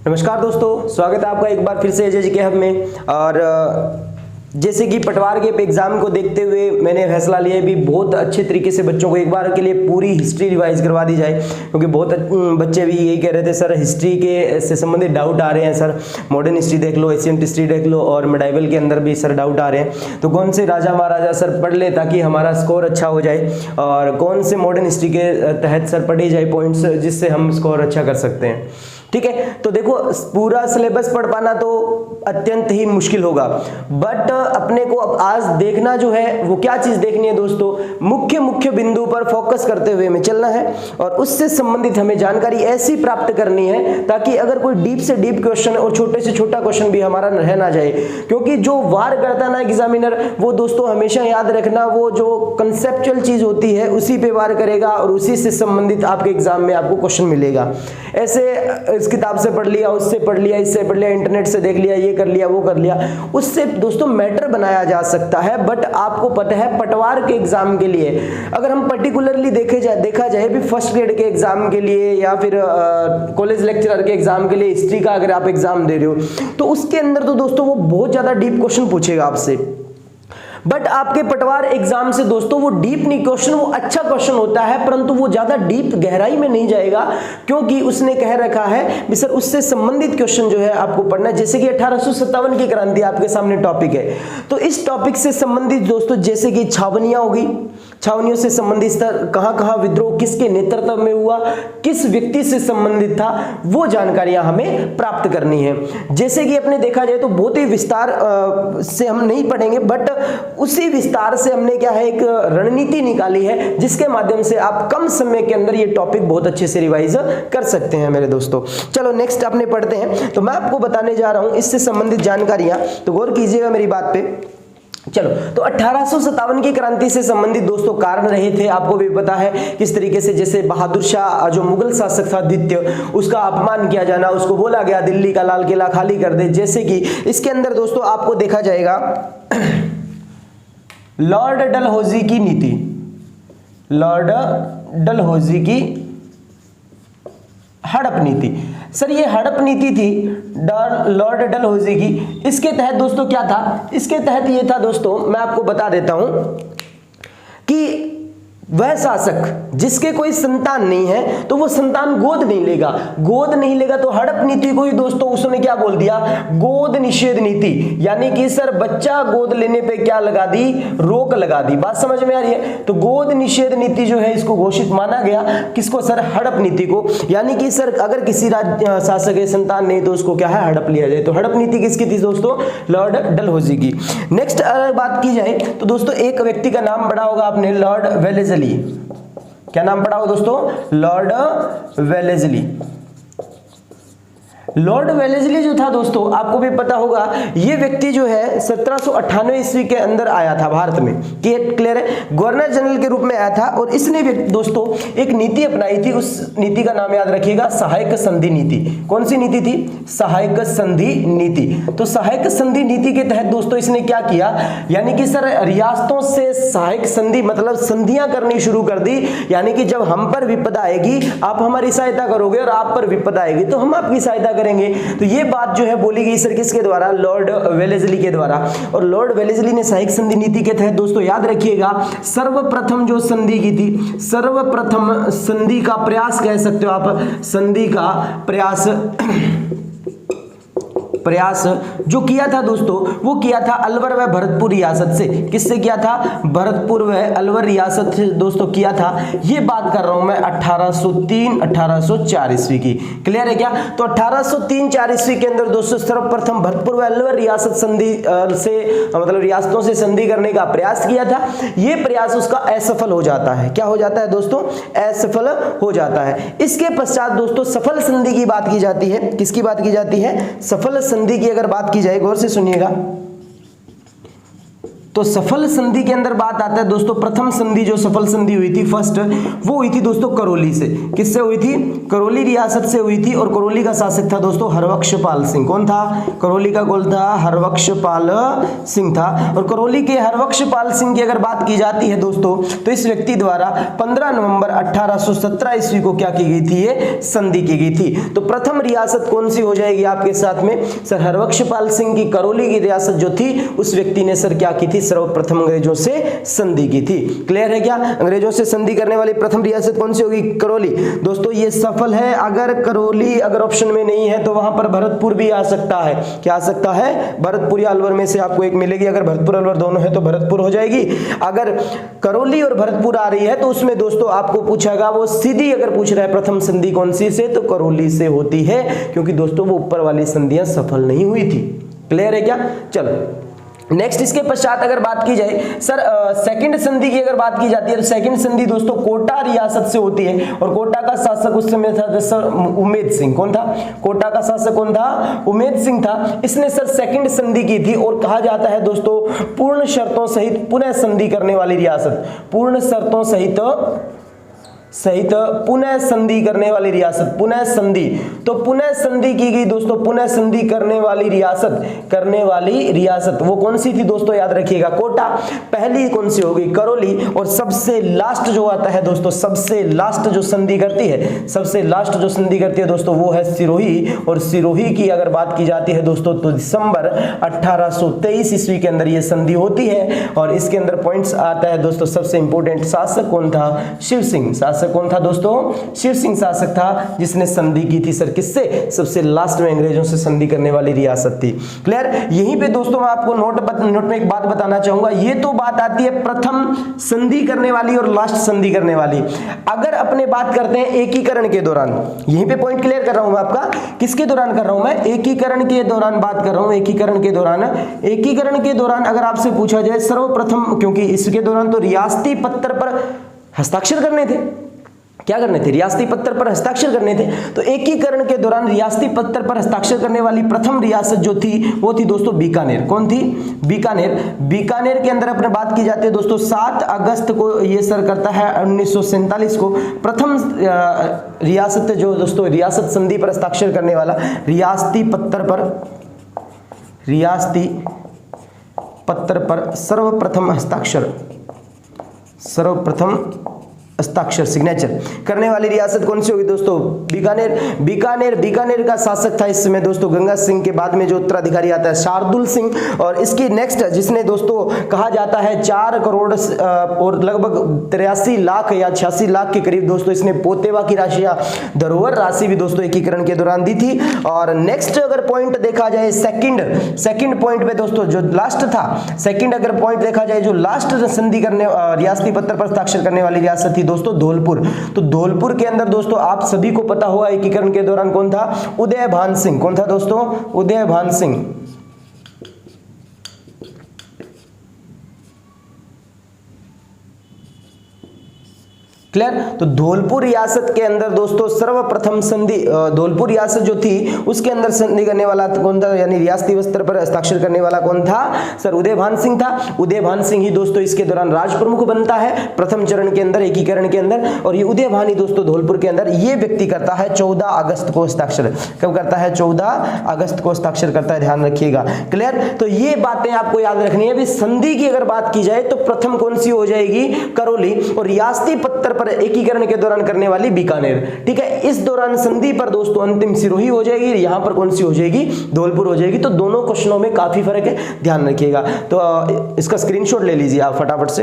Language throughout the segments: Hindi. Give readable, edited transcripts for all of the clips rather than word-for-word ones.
नमस्कार दोस्तों, स्वागत है आपका एक बार फिर से एजे जीके हब में। और जैसे कि पटवार के एग्जाम को देखते हुए मैंने फैसला लिया भी बहुत अच्छे तरीके से बच्चों को एक बार के लिए पूरी हिस्ट्री रिवाइज करवा दी जाए, क्योंकि बहुत बच्चे भी यही कह रहे थे सर हिस्ट्री के से संबंधित डाउट आ रहे हैं, सर मॉडर्न हिस्ट्री देख लो, एशियंट हिस्ट्री देख लो और मेडाइवल के अंदर भी सर डाउट आ रहे हैं। तो कौन से राजा महाराजा सर पढ़ ले ताकि हमारा स्कोर अच्छा हो जाए, और कौन से मॉडर्न हिस्ट्री के तहत सर पढ़े जाए पॉइंट्स जिससे हम स्कोर अच्छा कर सकते हैं। ठीक है, तो देखो पूरा सिलेबस पढ़ पाना तो अत्यंत ही मुश्किल होगा, बट अपने को अब आज देखना जो है वो क्या चीज देखनी है दोस्तों, मुख्य बिंदु पर फोकस करते हुए हमें चलना है और उससे संबंधित हमें जानकारी ऐसी प्राप्त करनी है ताकि अगर कोई डीप से डीप क्वेश्चन और छोटे से छोटा क्वेश्चन भी हमारा रह ना जाए। क्योंकि जो वार करता है ना एग्जामिनर, वो दोस्तों हमेशा याद रखना वो जो कंसेप्चुअल चीज होती है उसी पे वार करेगा और उसी से संबंधित आपके एग्जाम में आपको क्वेश्चन मिलेगा। ऐसे इस किताब से पढ़ लिया, उससे पढ़ लिया, इससे पढ़ लिया, इंटरनेट से देख लिया, ये कर लिया, वो कर लिया, उससे दोस्तों मैटर बनाया जा सकता है। बट आपको पता है पटवार के एग्जाम के लिए अगर हम पर्टिकुलरली देखा जाए भी फर्स्ट ग्रेड के एग्जाम के लिए या फिर कॉलेज लेक्चरर के एग्जाम के लिए हिस्ट्री का अगर आप एग्जाम दे रहे हो तो उसके अंदर तो दोस्तों वो बहुत ज्यादा डीप क्वेश्चन पूछेगा आपसे। बट आपके पटवार एग्जाम से दोस्तों वो डीप नहीं क्वेश्चन, वो अच्छा क्वेश्चन होता है परंतु वो ज्यादा डीप गहराई में नहीं जाएगा, क्योंकि उसने कह रखा है भी सर उससे संबंधित क्वेश्चन जो है आपको पढ़ना है। जैसे कि 1857 की क्रांति आपके सामने टॉपिक है, तो इस टॉपिक से संबंधित दोस्तों जैसे कि छावनियां होगी, छावनियों से संबंधित कहां विद्रोह किसके नेतृत्व में हुआ, किस व्यक्ति से संबंधित था, वो जानकारियां हमें प्राप्त करनी है। जैसे कि अपने देखा जाए तो बहुत ही विस्तार से हम नहीं पढ़ेंगे, बट उसी विस्तार से हमने क्या है एक रणनीति निकाली है जिसके माध्यम से आप कम समय के अंदर ये टॉपिक बहुत अच्छे से रिवाइज कर सकते हैं मेरे दोस्तों। चलो नेक्स्ट अपने पढ़ते हैं। तो मैं आपको बताने जा रहा हूं इससे संबंधित जानकारियां, तो गौर कीजिएगा मेरी बात पे। चलो, तो 1857 की क्रांति से संबंधित दोस्तों कारण रहे थे, आपको भी पता है किस तरीके से, जैसे बहादुर शाह जो मुगल शासक था द्वितीय, उसका अपमान किया जाना, उसको बोला गया दिल्ली का लाल किला खाली कर दे। जैसे कि इसके अंदर दोस्तों आपको देखा जाएगा लॉर्ड डलहौजी की नीति, लॉर्ड डलहौजी की हड़प नीति। सर ये हड़प नीति थी लॉर्ड डलहौजी की, इसके तहत दोस्तों क्या था, इसके तहत ये था दोस्तों, मैं आपको बता देता हूं कि वह शासक जिसके कोई संतान नहीं है तो वो संतान गोद नहीं लेगा, गोद नहीं लेगा तो हड़प नीति को ही दोस्तों उसने क्या बोल दिया, गोद निषेध नीति, यानी कि सर बच्चा गोद लेने पे क्या लगा दी, रोक लगा दी। बात समझ में आ रही है? तो गोद निषेध नीति जो है इसको घोषित माना गया, किसको सर, हड़प नीति को। यानी कि सर अगर किसी शासक के संतान नहीं तो उसको क्या है, हड़प लिया जाए। तो हड़प नीति किसकी थी दोस्तों, लॉर्ड डलहौजी की। नेक्स्ट अगर बात की जाए तो दोस्तों एक व्यक्ति का नाम पढ़ा होगा आपने, लॉर्ड वेलेस्ली। क्या नाम पढ़ा हो दोस्तों, लॉर्ड वेलेस्ली। लॉर्ड वेलेस्ली जो था दोस्तों आपको भी पता होगा, ये व्यक्ति जो है 1798 ईस्वी के अंदर आया था भारत में, क्लियर है, गवर्नर जनरल के रूप में आया था और इसने दोस्तों एक नीति अपनाई थी, उस नीति का नाम याद रखिएगा, सहायक संधि नीति। कौन सी नीति थी, सहायक संधि नीति। तो सहायक संधि नीति के तहत दोस्तों इसने क्या किया, यानी कि सर रियासतों से सहायक संधि मतलब संधियां करनी शुरू कर दी, यानी कि जब हम पर विपदा आएगी आप हमारी सहायता करोगे और आप पर विपदा आएगी तो हम आपकी सहायता करेंगे। तो ये बात जो है बोली गई सर किसके द्वारा, लॉर्ड वेलेस्ली के द्वारा। और लॉर्ड वेलेस्ली ने सहायक संधि नीति के तहत दोस्तों याद रखिएगा सर्वप्रथम जो संधि की थी, सर्वप्रथम संधि का प्रयास कह सकते हो आप, संधि का प्रयास जो किया था दोस्तों वो किया था अलवर व भरतपुर रियासत से। किससे किया था, भरतपुर व अलवर रियासत से दोस्तों किया था। ये बात कर रहा हूं मैं 1803-1804 ईस्वी की, क्लियर है क्या। तो 1803-4 ईस्वी के अंदर दोस्तों सर्वप्रथम भरतपुर व अलवर रियासत संधि से मतलब रियासतों से संधि करने का प्रयास किया था। ये प्रयास उसका असफल हो जाता है। क्या हो जाता है दोस्तों, असफल हो जाता है। इसके पश्चात दोस्तों सफल संधि की बात की जाती है। किसकी बात की जाती है, सफल संधि की अगर बात की जाए, गौर से सुनिएगा, तो सफल संधि के अंदर बात आता है दोस्तों, प्रथम संधि जो सफल संधि हुई थी फर्स्ट, वो हुई थी दोस्तों करौली से। किससे हुई थी? करौली रियासत से हुई थी। और करौली का शासक था दोस्तों हरबख्शपाल सिंह। कौन था? करौली का कौन था? हरबख्शपाल सिंह था। और करौली के हरबख्शपाल सिंह की अगर बात की जाती है दोस्तों, तो इस व्यक्ति द्वारा 15 नवंबर 1817 ईस्वी को क्या की गई थी? ये संधि की गई थी। तो प्रथम रियासत कौन सी हो जाएगी आपके साथ में? सर हरबख्शपाल सिंह की करौली की रियासत जो थी, उस व्यक्ति ने सर क्या की थी? सर्वप्रथम अंग्रेजों से संधि की थी। क्लियर है क्या? अंग्रेजों से संधि करने वाली प्रथम रियासत कौन सी होगी? करौली। दोस्तों ये सफल है। अगर करौली अगर ऑप्शन में नहीं है तो वहां पर भरतपुर भी आ सकता है। क्या आ सकता है? भरतपुर या अलवर में से आपको एक मिलेगी। अगर भरतपुर अलवर दोनों है तो भरतपुर हो जाएगी। अगर करौली और भरतपुर आ रही है तो उसमें दोस्तों आपको पूछेगा, वो सीधी अगर पूछ रहा है प्रथम संधि कौन सी से, तो करौली से होती है, क्योंकि दोस्तों वो ऊपर वाली संधियां सफल नहीं हुई थी। क्लियर है क्या? चलो नेक्स्ट इसके पश्चात अगर बात की जाए सर सेकंड संधि की अगर बात की जाती है तो सेकंड संधि दोस्तों कोटा रियासत से होती है। और कोटा का शासक उस समय था सर उमेद सिंह। कौन था? कोटा का शासक कौन था? उमेद सिंह था। इसने सर सेकंड संधि की थी और कहा जाता है दोस्तों पूर्ण शर्तों सहित पुनः संधि करने वाली रियासत। पूर्ण शर्तों सहित पुनः संधि करने वाली रियासत। पुनः संधि, तो पुनः संधि की गई दोस्तों, पुनः संधि करने वाली रियासत वो कौन सी थी दोस्तों? याद रखिएगा कोटा। पहली कौन सी होगी? करौली। और सबसे लास्ट जो आता है दोस्तों, सबसे लास्ट जो संधि करती है दोस्तों वो है सिरोही। और सिरोही की अगर बात की जाती है दोस्तों तो दिसंबर 1823 ईस्वी के अंदर ये संधि होती है। और इसके अंदर पॉइंट्स आता है दोस्तों, सबसे इंपॉर्टेंट शासक कौन था? शिव सिंह। शासक कौन था दोस्तों? शिव सिंह शासक था, जिसने संधि की थी सर किससे? सबसे लास्ट में अंग्रेजों से संधि करने वाली रियासत थी। क्लियर? यहीं पे दोस्तों मैं आपको नोट में एक बात बताना चाहूंगा। ये तो बात आती है प्रथम संधि करने वाली और लास्ट संधि करने वाली। अगर अपने बात करते हैं एकीकरण के दौरान, यहीं पे पॉइंट क्लियर कर रहा हूं मैं आपका। किसके दौरान कर रहा हूं मैं? एकीकरण के दौरान बात कर रहा हूं। एकीकरण के दौरान अगर आपसे पूछा जाए सर्वप्रथम, क्योंकि इसके दौरान तो रियासती पत्र पर हस्ताक्षर करने थे। क्या करने थे? रियासती पत्र पर हस्ताक्षर करने थे। तो एकीकरण के दौरान रियासती पत्र पर हस्ताक्षर करने वाली प्रथम रियासत जो थी वो थी दोस्तों बीकानेर। कौन थी? बीकानेर के अंदर अपने बात की जाती है दोस्तों 7 अगस्त को ये सर करता है 1947 को प्रथम रियासत जो दोस्तों रियासत संधि पर हस्ताक्षर करने वाला रियासती पत्र पर सर्वप्रथम हस्ताक्षर सिग्नेचर करने वाली रियासत कौन सी होगी दोस्तों? बीकानेर का शासक था इस समय दोस्तों गंगा सिंह के बाद में जो उत्तराधिकारी आता है शार्दुल सिंह। और इसकी नेक्स्ट जिसने दोस्तों कहा जाता है 4 करोड़ और लगभग 83 लाख या 86 लाख के करीब दोस्तों इसने पोतेवा की राशि या धरोहर राशि भी दोस्तों एकीकरण के दौरान दी थी। और नेक्स्ट अगर पॉइंट देखा जाए सेकंड पॉइंट पे दोस्तों जो लास्ट था, सेकंड अगर पॉइंट देखा जाए जो लास्ट संधि करने रियासती पत्र पर हस्ताक्षर करने वाली रियासत थी दोस्तों धौलपुर। तो धौलपुर के अंदर दोस्तों आप सभी को पता होगा एकीकरण के दौरान कौन था? उदयभान सिंह। कौन था दोस्तों? उदयभान सिंह। क्लियर? तो धौलपुर रियासत के अंदर दोस्तों सर्वप्रथम संधि धौलपुर रियासत जो थी उसके अंदर संधि करने वाला कौन था? यानी रियासती पत्र पर हस्ताक्षर करने वाला कौन था? सर उदयभान सिंह था। उदयभान सिंह ही दोस्तों इसके दौरान राज प्रमुख बनता है प्रथम चरण के अंदर एकीकरण के अंदर। और ये उदयभान ही दोस्तों धौलपुर के अंदर ये व्यक्ति करता है 14 अगस्त को हस्ताक्षर। कब करता है? 14 अगस्त को हस्ताक्षर करता है, ध्यान रखिएगा। क्लियर? तो ये बातें आपको याद रखनी है। संधि की अगर बात की जाए तो प्रथम कौन सी हो जाएगी? करौली। और रियासती पत्र एकीकरण के दौरान करने वाली बीकानेर। ठीक है, इस दौरान संधि पर दोस्तों अंतिम सिरोही हो जाएगी, यहां पर कौन सी हो जाएगी? धौलपुर हो जाएगी। तो दोनों क्वेश्चनों में काफी फर्क है, ध्यान रखिएगा। तो इसका स्क्रीनशॉट ले लीजिए आप फटाफट से।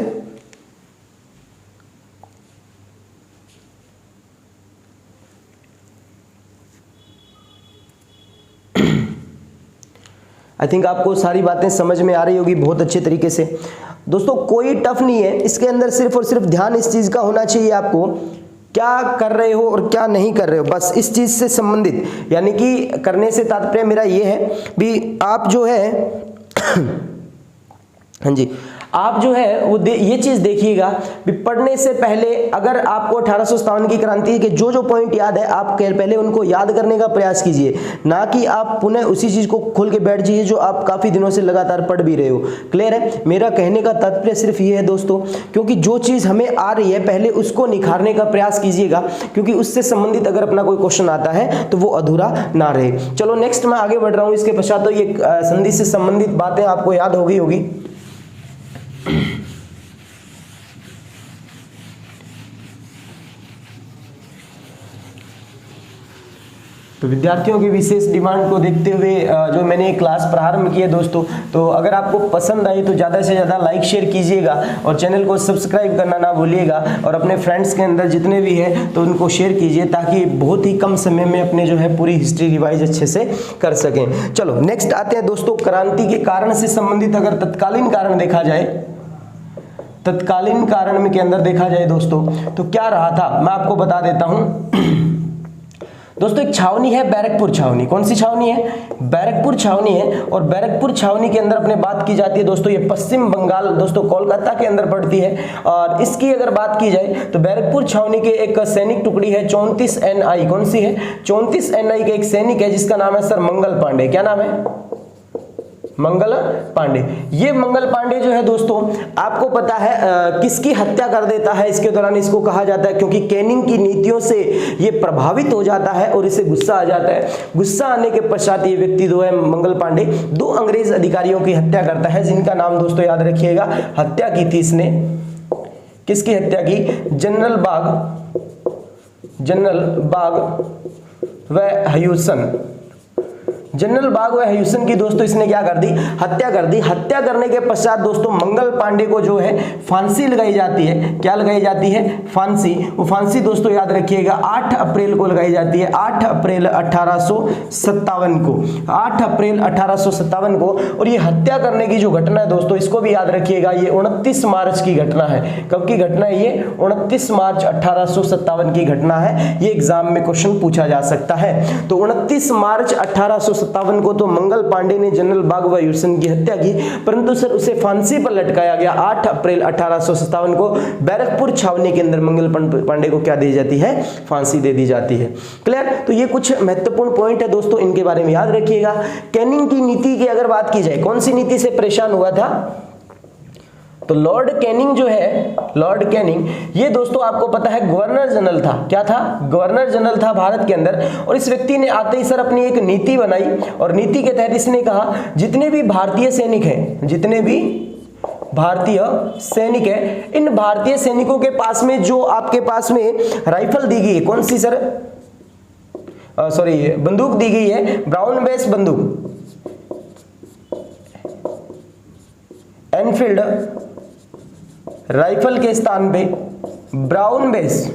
आई थिंक आपको सारी बातें समझ में आ रही होगी बहुत अच्छे तरीके से। दोस्तों कोई टफ नहीं है, इसके अंदर सिर्फ और सिर्फ ध्यान इस चीज का होना चाहिए आपको, क्या कर रहे हो और क्या नहीं कर रहे हो, बस इस चीज से संबंधित। यानी कि करने से तात्पर्य मेरा ये है भी आप जो है हाँ जी, आप जो है वो ये चीज देखिएगा कि पढ़ने से पहले अगर आपको 1857 की क्रांति के जो जो पॉइंट याद है आप पहले उनको याद करने का प्रयास कीजिए, ना कि आप पुनः उसी चीज को खोल के बैठ जाइए जो आप काफी दिनों से लगातार पढ़ भी रहे हो। क्लियर है? मेरा कहने का तात्पर्य सिर्फ ये है दोस्तों, क्योंकि जो चीज हमें आ रही है पहले उसको निखारने का प्रयास कीजिएगा, क्योंकि उससे संबंधित अगर अपना कोई क्वेश्चन आता है तो वो अधूरा ना रहे। चलो नेक्स्ट मैं आगे बढ़ रहा हूं। इसके पश्चात तो ये संधि से संबंधित बातें आपको याद हो गई होगी। तो विद्यार्थियों की विशेष डिमांड को देखते हुए जो मैंने क्लास प्रारंभ की है दोस्तों, तो अगर आपको पसंद आई तो ज़्यादा से ज़्यादा लाइक शेयर कीजिएगा और चैनल को सब्सक्राइब करना ना भूलिएगा, और अपने फ्रेंड्स के अंदर जितने भी हैं तो उनको शेयर कीजिए, ताकि बहुत ही कम समय में अपने जो है पूरी हिस्ट्री रिवाइज अच्छे से कर सकें। चलो नेक्स्ट आते हैं दोस्तों, क्रांति के कारण से संबंधित अगर तत्कालीन कारण देखा जाए, तत्कालीन कारण में के अंदर देखा जाए दोस्तों तो क्या रहा था मैं आपको बता देता हूं दोस्तों। एक छावनी है बैरकपुर छावनी। कौन सी छावनी है? बैरकपुर छावनी है। और बैरकपुर छावनी के अंदर अपने बात की जाती है दोस्तों, ये पश्चिम बंगाल दोस्तों कोलकाता के अंदर पड़ती है। और इसकी अगर बात की जाए तो बैरकपुर छावनी के एक सैनिक टुकड़ी है 34 NI। कौन सी है? 34 NI के एक सैनिक है जिसका नाम है सर मंगल पांडे। क्या नाम है? मंगल पांडे। ये मंगल पांडे जो है दोस्तों आपको पता है किसकी हत्या कर देता है इसके दौरान, इसको कहा जाता है क्योंकि कैनिंग की नीतियों से ये प्रभावित हो जाता है और इसे गुस्सा आ जाता है। गुस्सा आने के पश्चात ये व्यक्ति जो है मंगल पांडे 2 अंग्रेज अधिकारियों की हत्या करता है, जिनका नाम दोस्तों याद रखिएगा। हत्या की थी इसने, किसकी हत्या की? जनरल बाग व हयूसन। जनरल बाग व हयूसन की दोस्तों इसने क्या कर दी? हत्या कर दी। हत्या करने के पश्चात दोस्तों मंगल पांडे को जो है फांसी लगाई जाती है। क्या लगाई जाती है? फांसी। वो फांसी दोस्तों याद रखिएगा 8 अप्रैल को लगाई जाती है, 8 अप्रैल 1857 को, 8 अप्रैल 1857 को। और ये हत्या करने की जो घटना है दोस्तों इसको भी याद रखिएगा, ये 29 मार्च की घटना है। कब की घटना है ये? 29 मार्च 1857 की घटना है। ये एग्जाम में क्वेश्चन पूछा जा सकता है। तो 29 मार्च 1857 को तो मंगल पांडे ने जनरल बाग व हयूसन की हत्या की, परंतु सर उसे फांसी पर लटकाया गया 8 अप्रैल 1857 को। बैरकपुर छावनी के अंदर मंगल पांडे को क्या दी जाती है? फांसी दे दी जाती है। क्लियर? तो ये कुछ महत्वपूर्ण पॉइंट है दोस्तों, इनके बारे में याद रखिएगा। कैनिंग की नीति की अगर बात की जाए, कौन सी नीति से परेशान हुआ था? तो लॉर्ड कैनिंग जो है, लॉर्ड कैनिंग ये दोस्तों आपको पता है गवर्नर जनरल था। क्या था? गवर्नर जनरल था भारत के अंदर। और इस व्यक्ति ने आते ही सर अपनी एक नीति बनाई, और नीति के तहत इसने कहा जितने भी भारतीय सैनिक हैं, जितने भी भारतीय सैनिक है, इन भारतीय सैनिकों के पास में जो आपके पास में राइफल दी गई है, कौन सी सर? सॉरी, बंदूक दी गई है, ब्राउन बेस बंदूक, एनफील्ड राइफल के स्थान पे ब्राउन बेस।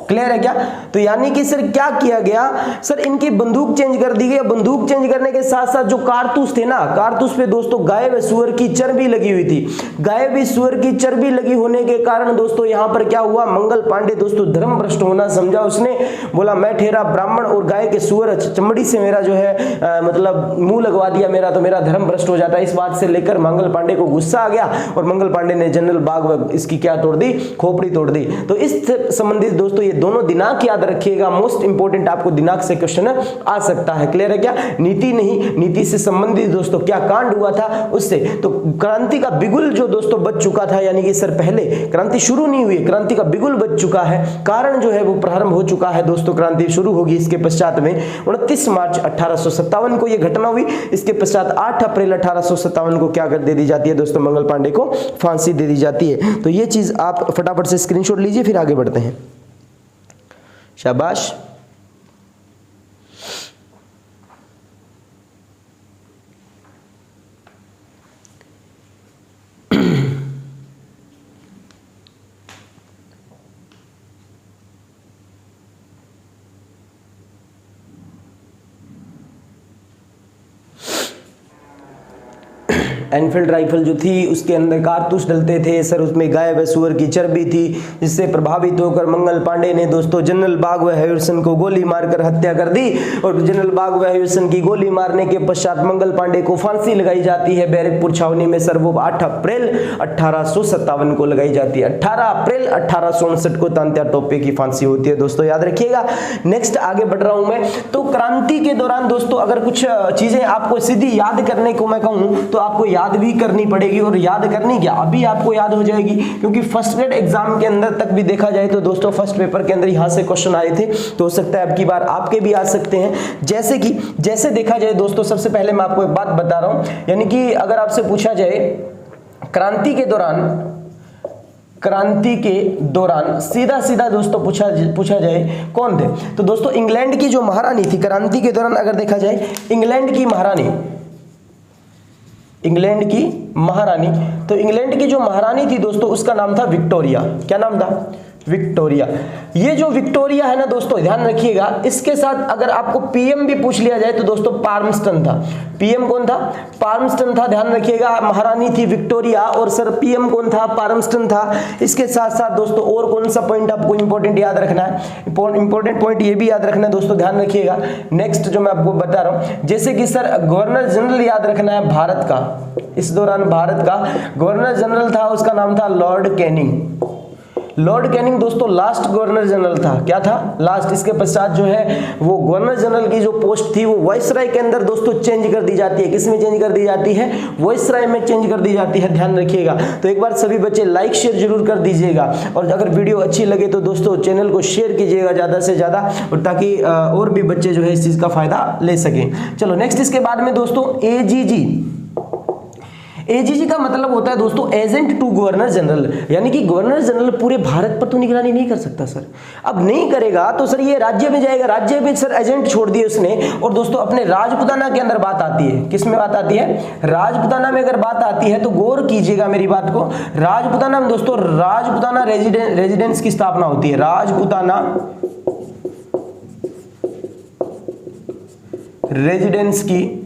क्लियर है क्या? तो यानी कि सर क्या किया गया? सर इनकी बंदूक चेंज कर दी गई। बंदूक चेंज करने के साथ साथ जो कारतूस थे ना, कारतूस पे दोस्तों गाय व सूअर की चर्बी लगी हुई थी। गाय व सूअर की चर्बी लगी होने के कारण दोस्तों यहां पर क्या हुआ? मंगल पांडे दोस्तों धर्म भ्रष्ट होना समझा उसने, बोला मैं ठहरा ब्राह्मण और गाय के सूअर चमड़ी से मेरा जो है मतलब मुंह लगवा दिया मेरा, तो मेरा धर्म भ्रष्ट हो जाता है। इस बात से लेकर मंगल पांडे को गुस्सा आ गया और मंगल पांडे ने जनरल बाग व इसकी क्या तोड़ दी? खोपड़ी तोड़ दी। तो इस संबंधित दोस्तों ये दोनों दिनांक याद रखिएगा, मोस्ट इंपोर्टेंट आपको दिनांक से क्वेश्चन आ सकता है। क्लियर है क्या? नीति नहीं, नीति से संबंधित दोस्तों क्या कांड हुआ था उससे। तो क्रांति का बिगुल जो दोस्तों बच चुका था, यानी कि सर पहले क्रांति शुरू नहीं हुई, क्रांति का बिगुल बच चुका है, कारण जो है वो प्रारंभ हो चुका है दोस्तों, क्रांति शुरू होगी इसके पश्चात में 29 मार्च 1857 को यह घटना हुई। इसके पश्चात 8 अप्रैल 1857 को क्या कर दे दी जाती है दोस्तों? मंगल पांडे को फांसी दे दी जाती है। तो ये चीज आप फटाफट से स्क्रीनशॉट लीजिए, फिर आगे बढ़ते हैं। शाबाश। एनफील्ड राइफल जो थी उसके अंदर कारतूस डलते थे सर, उसमें गाय व सूअर की चर्बी थी, जिससे प्रभावित होकर मंगल पांडे ने दोस्तों जनरल बाग व हैरिसन को गोली मारकर हत्या कर दी। और जनरल बाग व हैरिसन की गोली मारने के पश्चात मंगल पांडे को फांसी लगाई जाती है बैरकपुर छावनी में सर, वो 8 अप्रैल 1857 को लगाई जाती है। 18 अप्रैल 1859 को तांत्या टोपे की फांसी होती है दोस्तों, याद रखिएगा। नेक्स्ट आगे बढ़ रहा हूं मैं। तो क्रांति के दौरान दोस्तों अगर कुछ चीजें आपको सीधी याद करने को मैं कहूं तो आपको याद भी करनी पड़ेगी, और याद करनी क्या अभी आपको याद हो जाएगी, क्योंकि फर्स्ट ग्रेड एग्जाम के अंदर तक भी देखा जाए तो दोस्तों फर्स्ट पेपर के अंदर यहां से क्वेश्चन आए थे, तो हो सकता है अब की बार आपके भी आ सकते हैं। जैसे देखा जाए दोस्तों, सबसे पहले मैं आपको एक बात बता रहा हूं, यानी कि अगर आपसे पूछा जाए क्रांति के दौरान सीधा दोस्तों पूछा जाए कौन थे, तो दोस्तों इंग्लैंड की जो महारानी थी क्रांति के दौरान, अगर देखा जाए इंग्लैंड की महारानी, तो इंग्लैंड की जो महारानी थी दोस्तों उसका नाम था विक्टोरिया। क्या नाम था? विक्टोरिया। ये जो विक्टोरिया है ना दोस्तों, ध्यान रखिएगा, इसके साथ अगर आपको पीएम भी पूछ लिया जाए तो दोस्तों पाल्मस्टन था। पीएम कौन था? पाल्मस्टन था, ध्यान रखिएगा। महारानी थी विक्टोरिया और सर पीएम कौन था? पाल्मस्टन था। इसके साथ साथ दोस्तों और कौन सा पॉइंट आपको इंपॉर्टेंट याद रखना है? इंपॉर्टेंट पॉइंट ये भी याद रखना है दोस्तों, ध्यान रखिएगा। नेक्स्ट जो मैं आपको बता रहा हूं, जैसे कि सर गवर्नर जनरल याद रखना है भारत का, इस दौरान भारत का गवर्नर जनरल था, उसका नाम था लॉर्ड कैनिंग। लॉर्ड कैनिंग दोस्तों लास्ट गवर्नर जनरल था। क्या था? लास्ट। इसके पश्चात जो है वो गवर्नर जनरल की जो पोस्ट थी वो वाइसराय के अंदर दोस्तों चेंज कर दी जाती है। किसमें चेंज कर दी जाती है? वाइसराय में चेंज कर दी जाती है, ध्यान रखिएगा। तो एक बार सभी बच्चे लाइक शेयर जरूर कर दीजिएगा, और अगर वीडियो अच्छी लगे तो दोस्तों चैनल को शेयर कीजिएगा ज्यादा से ज्यादा, और ताकि और भी बच्चे जो है इस चीज का फायदा ले सकें। चलो नेक्स्ट, इसके बाद में दोस्तों एजीजी का मतलब होता है दोस्तों एजेंट टू गवर्नर जनरल, यानी कि गवर्नर जनरल पूरे भारत पर तो निगरानी नहीं कर सकता सर। अब नहीं करेगा तो सर ये राज्य में जाएगा, राज्य में सर एजेंट छोड़ दिए उसने। और दोस्तों अपने राजपुताना के अंदर बात आती है, किस में बात आती है? राजपुताना में अगर बात आती है तो गौर कीजिएगा मेरी बात को। राजपुताना में दोस्तों राजपुताना रेजिडेंस की स्थापना होती है, राजपुताना रेजिडेंस की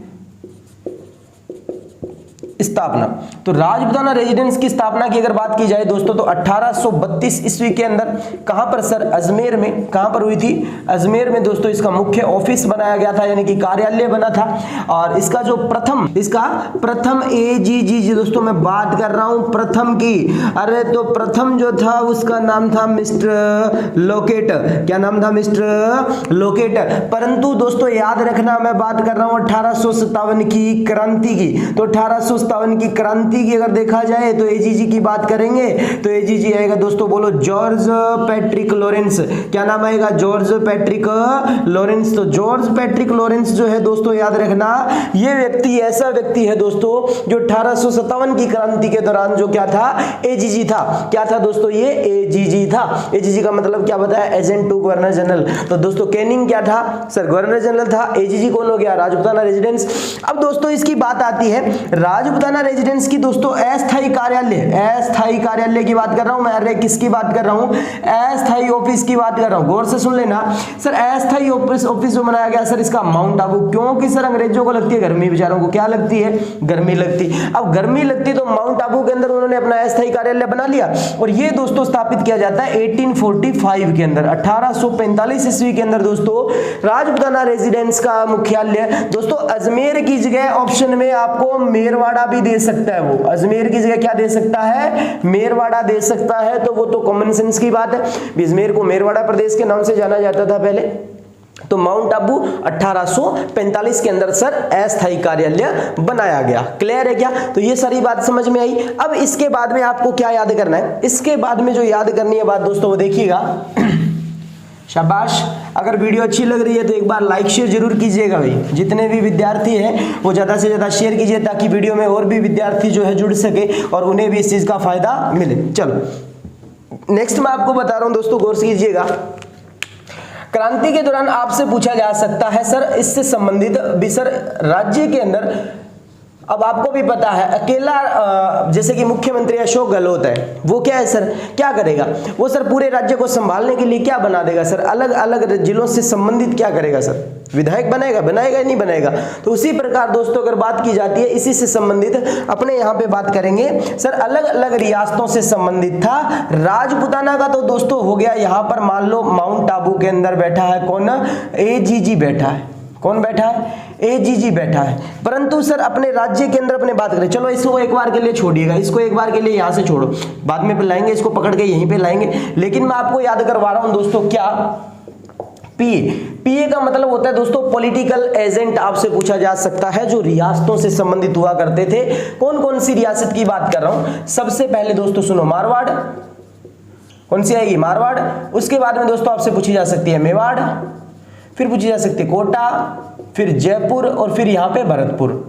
स्थापना। तो राजपुताना रेजिडेंस की स्थापना की अगर बात की जाए दोस्तों तो 1832 ईस्वी के अंदर कहां पर सर? अजमेर में। कहां पर हुई थी? अजमेर में दोस्तों इसका मुख्य ऑफिस बनाया गया था, यानी कि कार्यालय बना था। और इसका जो प्रथम एजीजी दोस्तों मैं बात कर रहा हूं प्रथम की, अरे तो प्रथम जो था उसका नाम था मिस्टर लोकेटर। क्या नाम था? Mister locator. परंतु दोस्तों याद रखना मैं बात कर रहा हूं 1857 की क्रांति की। तो 1857 की क्रांति की अगर देखा जाए तो एजीजी की बात करेंगे तो एजीजी आएगा दोस्तों, बोलो जॉर्ज पैट्रिक लॉरेंस। क्या नाम आएगा? George Patrick Lawrence. तो जॉर्ज पैट्रिक लॉरेंस जो है दोस्तों याद रखना, ये व्यक्ति ऐसा व्यक्ति है दोस्तों जो 1857 की क्रांति के दौरान जो क्या था? एजीजी था। क्या था दोस्तों? ये एजीजी था। एजीजी का मतलब क्या बताया? Agent to governor general. तो दोस्तों कैनिंग क्या था सर? गवर्नर जनरल था। एजीजी कौन हो गया? राजपुताना रेजिडेंस। अब दोस्तों इसकी बात आती है राजपुताना रेजिडेंस की दोस्तों अस्थायी कार्यालय की बात कर रहा हूं मैं। अरे किसकी बात कर रहा हूं? अस्थायी ऑफिस की बात कर रहा हूं। गौर से सुन लेना सर। अस्थायी ऑफिस जो बनाया गया सर इसका माउंट आबू, क्योंकि सर अंग्रेजों को लगती है गर्मी, बेचारों को क्या लगती है? गर्मी लगती। अब गर्मी लगती तो माउंट आबू के अंदर उन्होंने अपना अस्थायी कार्यालय बना लिया, और ये दोस्तों स्थापित किया जाता है 1845 के अंदर। 1845 ईस्वी के अंदर दोस्तों राजपुताना रेजिडेंस का मुख्यालय दोस्तों अजमेर की जगह ऑप्शन में आपको मेरवाड़ा भी दे सकता है। वो अजमेर की जगह क्या दे सकता है? मेरवाड़ा दे सकता है। तो वो तो कॉमन सेंस की बात है, अजमेर को मेरवाड़ा प्रदेश के नाम से जाना जाता था पहले। तो माउंट आबू 1845 के अंदर सर अस्थायी कार्यालय बनाया गया। क्लियर है क्या? तो ये सारी बात समझ में आई। अब इसके बाद में आपको क्या याद करना है? इसके बाद में जो याद करनी है बात दोस्तों वो देखिएगा। शाबाश। अगर वीडियो अच्छी लग रही है तो एक बार लाइक शेयर जरूर कीजिएगा भाई। जितने भी विद्यार्थी हैं वो ज्यादा से ज्यादा शेयर कीजिए, ताकि वीडियो में और भी विद्यार्थी जो है जुड़ सके और उन्हें भी इस चीज का फायदा मिले। चलो नेक्स्ट मैं आपको बता रहा हूं दोस्तों, गौर से कीजिएगा। क्रांति के दौरान आपसे पूछा जा सकता है सर इससे संबंधित भी सर राज्य के अंदर अब आपको भी पता है अकेला जैसे कि मुख्यमंत्री अशोक गहलोत है, वो क्या है सर, क्या करेगा वो सर, पूरे राज्य को संभालने के लिए क्या बना देगा सर, अलग अलग जिलों से संबंधित क्या करेगा सर, विधायक बनाएगा, बनाएगा या नहीं बनाएगा। तो उसी प्रकार दोस्तों अगर बात की जाती है इसी से संबंधित अपने यहाँ पे बात करेंगे सर, अलग अलग रियासतों से संबंधित था। राजपुताना का तो दोस्तों हो गया, यहाँ पर मान लो माउंट आबू के अंदर बैठा है कौन, एजीजी बैठा है, कौन बैठा है, एजीजी बैठा है। परंतु सर अपने राज्य के अंदर अपने बात करें, चलो इसको एक बार के लिए छोड़िएगा, इसको एक बार के लिए यहां से छोड़ो, बाद में लाएंगे इसको पकड़ के यहीं पे लाएंगे, लेकिन मैं आपको याद करवा रहा हूं दोस्तों क्या, पीए का मतलब होता है दोस्तों पॉलिटिकल एजेंट। आपसे पूछा जा सकता है जो रियासतों से संबंधित हुआ करते थे। कौन कौन सी रियासत की बात कर रहा हूं, सबसे पहले दोस्तों सुनो, मारवाड़, कौन सी आएगी, मारवाड़। उसके बाद में दोस्तों आपसे पूछी जा सकती है मेवाड़, फिर पूछी जा सकती है कोटा, फिर जयपुर और फिर यहां पे भरतपुर।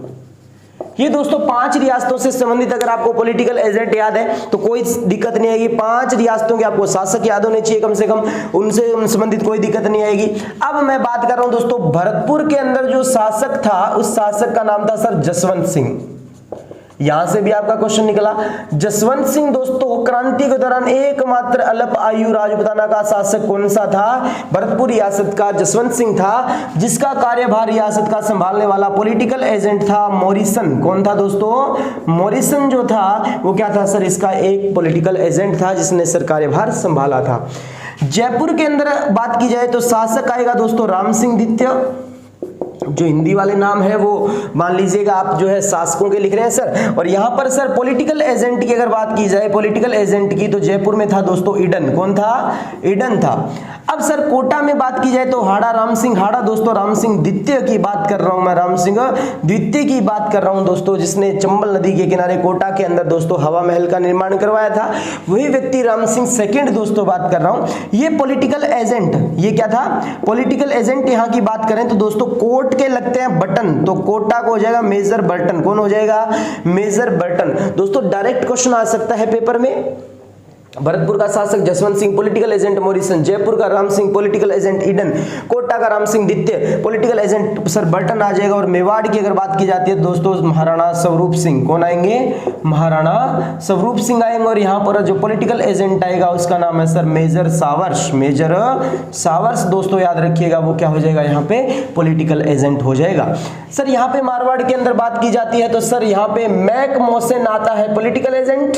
ये दोस्तों 5 रियासतों से संबंधित अगर आपको पॉलिटिकल एजेंट याद है तो कोई दिक्कत नहीं आएगी। 5 रियासतों के आपको शासक याद होने चाहिए कम से कम, उनसे संबंधित कोई दिक्कत नहीं आएगी। अब मैं बात कर रहा हूं दोस्तों भरतपुर के अंदर जो शासक था उस शासक का नाम था सर जसवंत सिंह। यहां से भी आपका क्वेश्चन निकला। जसवंत सिंह दोस्तों क्रांति के दौरान एकमात्र अल्प आयु राजपुताना का शासक कौन सा था, भरतपुर रियासत का जसवंत सिंह था, जिसका कार्यभार रियासत का संभालने वाला पॉलिटिकल एजेंट था मॉरिसन। कौन था दोस्तों, मॉरिसन जो था वो क्या था सर, इसका एक पॉलिटिकल एजेंट था जिसने सर कार्यभार संभाला था। जयपुर के अंदर बात की जाए तो शासक आएगा दोस्तों राम सिंह द्वितीय। जो हिंदी वाले नाम है वो मान लीजिएगा आप जो है शासकों के लिख रहे हैं सर। और यहां पर सर पॉलिटिकल एजेंट की अगर बात की जाए, पॉलिटिकल एजेंट की, तो जयपुर में था दोस्तों ईडन। कौन था, ईडन था। अब सर कोटा में बात की जाए तो हाड़ा राम सिंह, हाड़ा दोस्तों राम सिंह द्वितीय की बात कर रहा हूं मैं, राम सिंह द्वितीय की बात कर रहा हूं दोस्तों, जिसने चंबल नदी के किनारे कोटा के अंदर दोस्तों हवा महल का निर्माण करवाया था, वही व्यक्ति राम सिंह सेकंड दोस्तों बात कर रहा हूं। ये पॉलिटिकल एजेंट, ये क्या था, पॉलिटिकल एजेंट। यहां की बात करें तो दोस्तों कोर्ट के लगते हैं बटन, तो कोटा को हो जाएगा मेजर बर्टन। कौन हो जाएगा, मेजर बर्टन। दोस्तों डायरेक्ट क्वेश्चन आ सकता है पेपर में। भरतपुर का शासक Jaswant Singh, political agent Morrison, Jaipur का Ram Singh, political agent Eden, Kota का राम सिंह द्वितीय, पॉलिटिकल एजेंट सर बर्टन आ जाएगा। और मेवाड़ की अगर बात की जाती है दोस्तों महाराणा स्वरूप सिंह। कौन आएंगे, महाराणा स्वरूप सिंह आएंगे। और यहाँ पर जो पॉलिटिकल एजेंट आएगा उसका नाम है सर मेजर सावर्स, मेजर सावर्स दोस्तों याद रखिएगा, वो क्या हो जाएगा यहाँ पे पॉलिटिकल एजेंट हो जाएगा। सर यहाँ पे मारवाड़ के अंदर बात की जाती है तो सर यहाँ पे मैक मोहसिन आता है पॉलिटिकल एजेंट।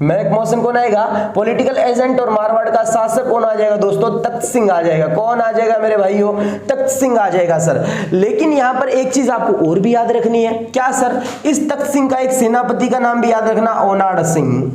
मैक मोहसिन कौन आएगा, पॉलिटिकल एजेंट। और मारवाड़ का शासक कौन आ जाएगा दोस्तों, तख्त सिंह आ जाएगा। कौन आ जाएगा मेरे भाइयों, तख्त सिंह आ जाएगा सर। लेकिन यहां पर एक चीज आपको और भी याद रखनी है, क्या सर, इस तख्त सिंह का एक सेनापति का नाम भी याद रखना, ओनाड सिंह।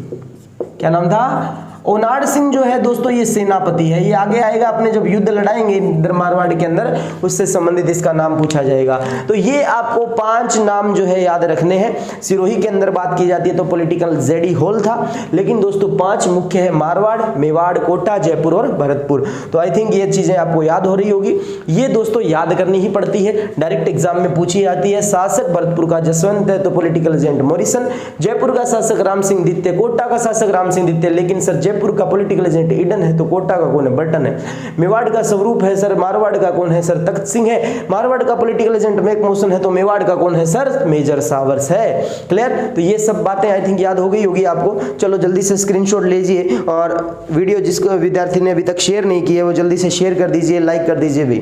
क्या नाम था, ओनाड सिंह जो है दोस्तों ये सेनापति है। ये आगे आएगा, अपने जब युद्ध लड़ाएंगे इधर मारवाड़ के अंदर, उससे संबंधित इसका नाम पूछा जाएगा। तो ये आपको 5 नाम जो है याद रखने हैं। सिरोही के अंदर बात की जाती है तो पॉलिटिकल जेडी होल था, लेकिन दोस्तों 5 मुख्य है, मारवाड़, मेवाड़, कोटा, जयपुर और भरतपुर। तो आई थिंक ये चीजें आपको याद हो रही होगी। ये दोस्तों याद करनी ही पड़ती है, डायरेक्ट एग्जाम में पूछी जाती है। शासक भरतपुर का जसवंत है तो पॉलिटिकल एजेंट मॉरिसन, जयपुर का शासक राम सिंह द्वितीय, कोटा का शासक राम सिंह द्वितीय, लेकिन सर जयपुर का पॉलिटिकल एजेंट ईडन है तो कोटा का कौन है, बर्टन है। मेवाड़ का स्वरूप है सर, मारवाड़ का कौन है सर, तख्त सिंह है। मारवाड़ का पॉलिटिकल एजेंट मैक मोहसिन है तो मेवाड़ का कौन है सर, मेजर सावर्स है। क्लियर, तो ये सब बातें आई थिंक याद हो गई होगी आपको। चलो जल्दी से स्क्रीनशॉट लीजिए और वीडियो जिसको विद्यार्थी ने अभी तक शेयर नहीं किया वो जल्दी से शेयर कर दीजिए, लाइक कर दीजिए भी,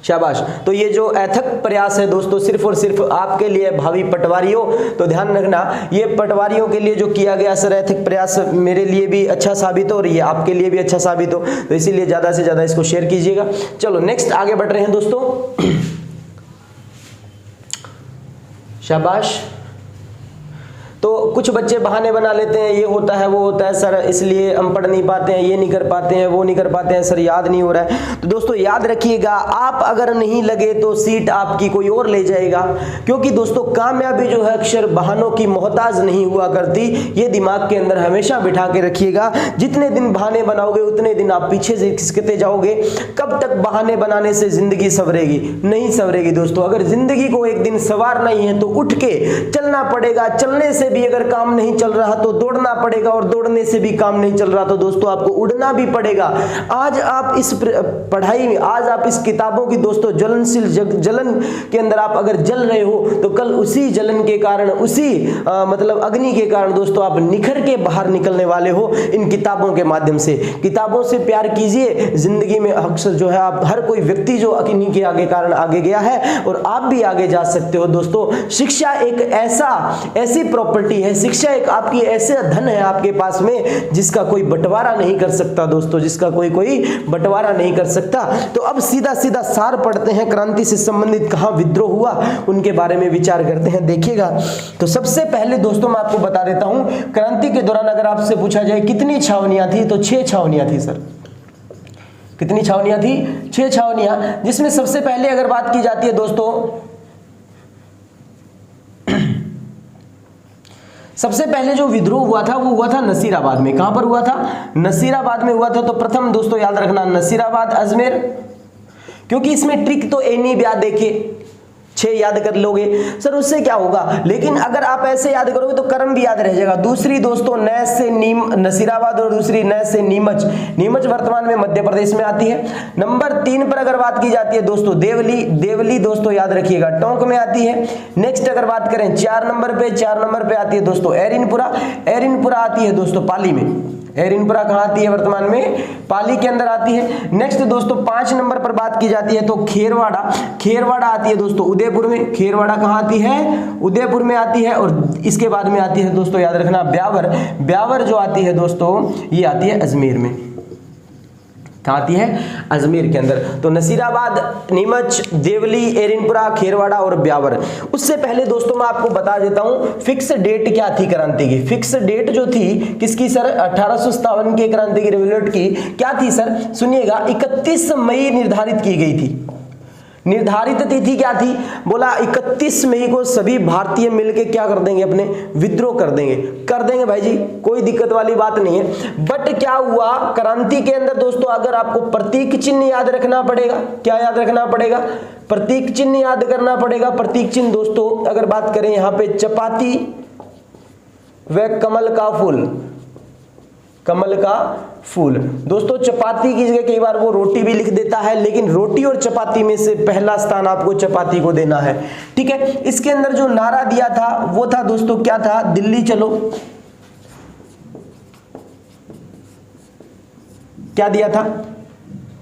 शाबाश। तो ये जो अथक प्रयास है दोस्तों सिर्फ और सिर्फ आपके लिए भावी पटवारियों, तो ध्यान रखना ये पटवारियों के लिए जो किया गया सर अथक प्रयास मेरे लिए भी अच्छा साबित हो और ये आपके लिए भी अच्छा साबित हो, तो इसीलिए ज्यादा से ज्यादा इसको शेयर कीजिएगा। चलो नेक्स्ट आगे बढ़ रहे हैं दोस्तों, शाबाश। तो कुछ बच्चे बहाने बना लेते हैं, ये होता है वो होता है सर, इसलिए हम पढ़ नहीं पाते हैं, ये नहीं कर पाते हैं, वो नहीं कर पाते हैं सर, याद नहीं हो रहा है। तो दोस्तों याद रखिएगा, आप अगर नहीं लगे तो सीट आपकी कोई और ले जाएगा, क्योंकि दोस्तों कामयाबी जो है अक्सर बहानों की मोहताज नहीं हुआ करती। ये दिमाग के अंदर हमेशा बिठा के रखिएगा। जितने दिन बहाने बनाओगे उतने दिन आप पीछे से खिसकते जाओगे। कब तक बहाने बनाने से जिंदगी संवरेगी, नहीं संवरेगी दोस्तों। अगर जिंदगी को एक दिन संवारना ही है तो उठ के चलना पड़ेगा, चलने से भी अगर काम नहीं चल रहा तो दौड़ना पड़ेगा, और दौड़ने से भी काम नहीं चल रहा तो दोस्तों आपको उड़ना भी पड़ेगा। आज आप इस पढ़ाई में, आज आप इस किताबों की दोस्तों ज्वलनशील जलन के अंदर आप अगर जल रहे हो तो कल उसी जलन के कारण, उसी मतलब अग्नि के कारण दोस्तों आप निखर के बाहर निकलने वाले हो इन किताबों के माध्यम से। किताबों से प्यार कीजिए, जिंदगी में अक्सर जो है आप, हर कोई व्यक्ति जो इन्हीं के आगे कारण आगे गया है और आप भी आगे जा सकते हो दोस्तों। शिक्षा एक ऐसी प्रॉपर्टी है, शिक्षा एक आपकी ऐसे धन है आपके पास में जिसका कोई बंटवारा नहीं कर सकता दोस्तों, जिसका कोई बंटवारा नहीं कर सकता। तो अब सीधा सीधा सार पढ़ते हैं, क्रांति से संबंधित कहां विद्रोह हुआ उनके बारे में विचार करते हैं। देखिएगा तो सबसे पहले दोस्तों मैं आपको बता देता हूं, क्रांति के दौरान अगर आपसे पूछा जाए कितनी छावनियां थी तो 6 छावनियां थी सर। कितनी छावनियां थी? 6 छावनियां, जिसमें सबसे पहले अगर बात की जाती है दोस्तों, सबसे पहले जो विद्रोह हुआ था वो हुआ था नसीराबाद में। कहां पर हुआ था? नसीराबाद में हुआ था। तो प्रथम दोस्तों याद रखना नसीराबाद, अजमेर, क्योंकि इसमें ट्रिक तो नहीं ब्याह देखे 6 याद कर लोगे सर उससे क्या होगा, लेकिन अगर आप ऐसे याद करोगे तो कर्म भी याद रह जाएगा। दूसरी दोस्तों नैस से नसीराबाद और दूसरी नैस से नीमच। नीमच वर्तमान में मध्य प्रदेश में आती है। नंबर 3 पर अगर बात की जाती है दोस्तों देवली, देवली दोस्तों याद रखिएगा टोंक में आती है। नेक्स्ट अगर बात करें 4 नंबर पे आती है दोस्तों एरिनपुरा। एरिनपुरा आती है दोस्तों पाली में। एरिनपुरा कहां आती है वर्तमान में? पाली के अंदर आती है। नेक्स्ट दोस्तों 5 नंबर पर बात की जाती है तो खेरवाड़ा। खेरवाड़ा आती है दोस्तों उदयपुर में। खेरवाड़ा कहां आती है? उदयपुर में आती है। और इसके बाद में आती है दोस्तों याद रखना ब्यावर। ब्यावर जो आती है दोस्तों ये आती है अजमेर में। कहां आती है? अजमेर के अंदर। तो नसीराबाद, नीमच, देवली, एरिनपुरा, खेरवाड़ा और ब्यावर। उससे पहले दोस्तों मैं आपको बता देता हूं फिक्स डेट क्या थी क्रांति की। फिक्स डेट जो थी किसकी सर? 1857 के क्रांति की रिवॉल्यूट की क्या थी सर? सुनिएगा 31 मई निर्धारित की गई थी। निर्धारित तिथि क्या थी? बोला 31 मई को सभी भारतीय मिलके क्या कर देंगे? अपने विद्रोह कर देंगे। कर देंगे भाई जी, कोई दिक्कत वाली बात नहीं है। बट क्या हुआ क्रांति के अंदर दोस्तों, अगर आपको प्रतीक चिन्ह याद रखना पड़ेगा। क्या याद रखना पड़ेगा? प्रतीक चिन्ह याद करना पड़ेगा। प्रतीक चिन्ह दोस्तों अगर बात करें यहां पे चपाती व कमल का फूल। कमल का फूल दोस्तों, चपाती की जगह कई बार वो रोटी भी लिख देता है, लेकिन रोटी और चपाती में से पहला स्थान आपको चपाती को देना है। ठीक है, इसके अंदर जो नारा दिया था वो था दोस्तों क्या था? दिल्ली चलो। क्या दिया था?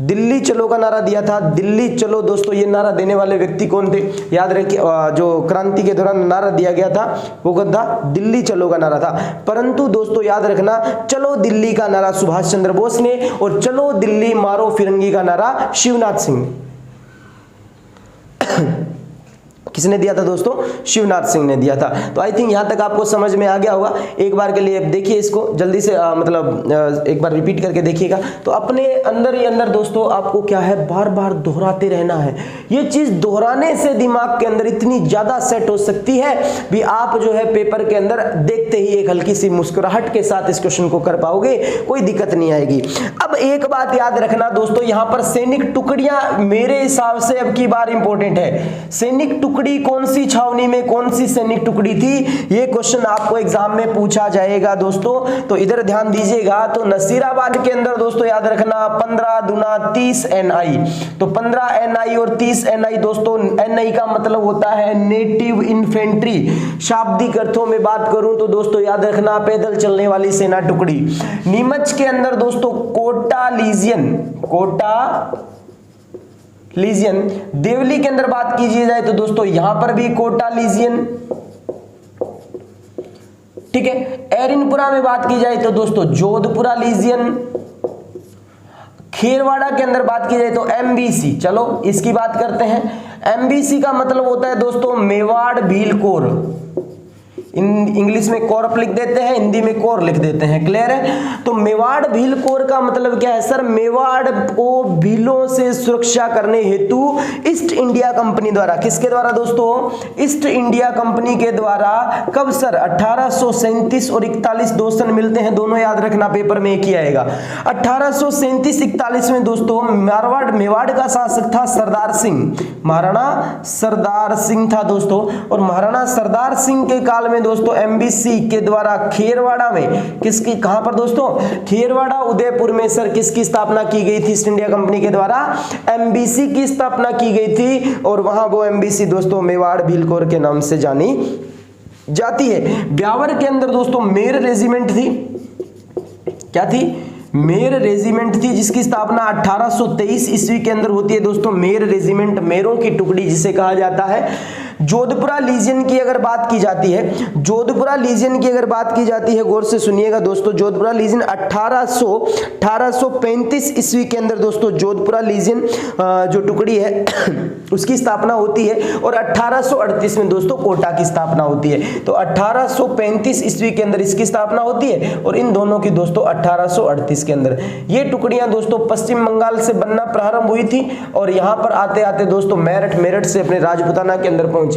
दिल्ली चलो का नारा दिया था। दिल्ली चलो दोस्तों, ये नारा देने वाले व्यक्ति कौन थे? याद रखिए, जो क्रांति के दौरान नारा दिया गया था वो कौन था? दिल्ली चलो का नारा था। परंतु दोस्तों याद रखना, चलो दिल्ली का नारा सुभाष चंद्र बोस ने, और चलो दिल्ली मारो फिरंगी का नारा शिवनाथ सिंह। किसने दिया था दोस्तों? शिवनाथ सिंह ने दिया था। तो आई थिंक यहां तक आपको समझ में आ गया होगा। एक बार के लिए देखिए इसको जल्दी से एक बार रिपीट करके देखिएगा। तो अपने अंदर ही अंदर दोस्तों आपको क्या है? बार बार दोहराते रहना है। ये चीज दोहराने से दिमाग के अंदर इतनी ज्यादा सेट हो सकती है भी आप जो है पेपर के अंदर देखते ही एक हल्की सी मुस्कुराहट के साथ इस क्वेश्चन को कर पाओगे, कोई दिक्कत नहीं आएगी। अब एक बात याद रखना दोस्तों, यहां पर सैनिक टुकड़ियां मेरे हिसाब से अब की बार इंपॉर्टेंट है। सैनिक टुकड़ी कौन सी छावनी में कौन सी सैनिक टुकड़ी थी, ये क्वेश्चन आपको एग्जाम में पूछा जाएगा दोस्तों। तो इधर ध्यान दीजिएगा। तो नसीराबाद के अंदर दोस्तों याद रखना 15 दूना 30 NI। तो 15 NI और 30 NI दोस्तों, NI का मतलब होता है नेटिव इन्फेंट्री। शाब्दिक अर्थों में बात करूं तो दोस्तों याद रखना पैदल चलने वाली सेना टुकड़ी। नीमच के अंदर दोस्तों कोटा लीजियन। कोटा लीजियन। देवली के अंदर बात कीजिए जाए तो दोस्तों यहां पर भी कोटा लीजियन। ठीक है, एरिनपुरा में बात की जाए तो दोस्तों जोधपुरा लीजियन। खेरवाड़ा के अंदर बात की जाए तो MBC। चलो इसकी बात करते हैं। MBC का मतलब होता है दोस्तों मेवाड़ भील कोर। इंग्लिश में कोरप लिख देते हैं, हिंदी में कोर लिख देते हैं। क्लियर है? तो मेवाड़ भील कोर का मतलब क्या है सर? मेवाड़ को भीलों से सुरक्षा करने हेतु ईस्ट इंडिया कंपनी द्वारा, किसके द्वारा दोस्तों? ईस्ट इंडिया कंपनी के द्वारा। कब सर? 1837 और 41 दो सन मिलते हैं, दोनों याद रखना पेपर में एक ही आएगा। 1837-41 में दोस्तों मेवाड़ का शासक था सरदार सिंह। महाराणा सरदार सिंह था दोस्तों, और महाराणा सरदार सिंह के काल में में दोस्तों एमबीसी के द्वारा खेरवाड़ा में किसकी, कहां पर दोस्तों, खेरवाड़ा उदयपुर में सर किसकी स्थापना की गई थी? ईस्ट इंडिया कंपनी के द्वारा एमबीसी की स्थापना की गई थी और वहां वो एमबीसी दोस्तों मेवाड़ भीलकोर के नाम से जानी जाती है। ब्यावर के अंदर दोस्तों मेर रेजिमेंट थी, क्या थी? मेर रेजिमेंट थी, जिसकी स्थापना 1823 ईस्वी के अंदर होती है दोस्तों। मेर रेजिमेंट, मेरों की टुकड़ी जिसे कहा जाता है। जोधपुरा लीजियन की अगर बात की जाती है, जोधपुरा लीजियन की अगर बात की जाती है, गौर से सुनिएगा दोस्तों, जोधपुरा लीजियन 1835 ईस्वी के अंदर दोस्तों जोधपुरा लीजियन जो टुकड़ी है उसकी स्थापना होती है और 1838 में दोस्तों कोटा की स्थापना होती है। तो 1835 ईस्वी के अंदर इसकी स्थापना होती है और इन दोनों की दोस्तों 1838 के अंदर। ये टुकड़ियां दोस्तों पश्चिम बंगाल से बनना प्रारंभ हुई थी और यहां पर आते आते दोस्तों मेरठ से अपने राजपुताना के अंदर पहुंची।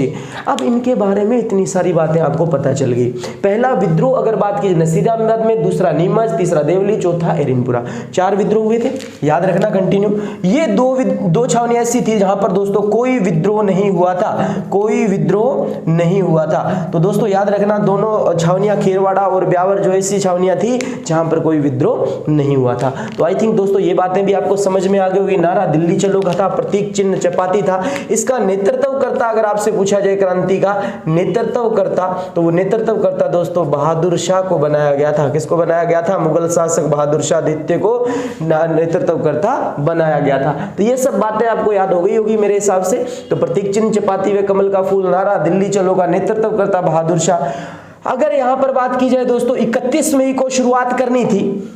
अब इनके बारे में इतनी सारी बातें आपको पता चल गई। पहला विद्रोह अगर बात की नसीराबाद में, दूसरा नीमच, तीसरा देवली, चौथा एरिनपुरा। 4 विद्रोह हुए थे, याद रखना कंटिन्यू। ये दो छावनियां ऐसी थी जहां पर दोस्तों कोई विद्रोह नहीं हुआ था, कोई विद्रोह नहीं हुआ था। तो दोस्तों याद रखना दोनों छावनियां खेरवाड़ा और ब्यावर जो ऐसी छावनियां थी जहां पर कोई विद्रोह नहीं हुआ था। तो आई थिंक दोस्तों ये बातें भी आपको समझ में आ गई होगी। नारा दिल्ली चलोगा था, प्रतीक चिन्ह चपाती था। इसका नेतृत्व करता अगर आपसे पूछा जाए क्रांति का नेतृत्व करता, तो वो नेतृत्व करता दोस्तों बहादुर शाह को बनाया गया था। किसको बनाया गया था? मुगल शासक बहादुर शाह द्वितीय को नेतृत्व करता बनाया गया था। तो ये सब बातें आपको याद हो गई होगी मेरे हिसाब से। तो प्रतीक चिन्ह चपाती हुए कमल का फूल, नारा दिल्ली चलो का नेतृत्व करता बहादुर शाह। अगर यहां पर बात की जाए दोस्तों 31 मई को शुरुआत करनी थी,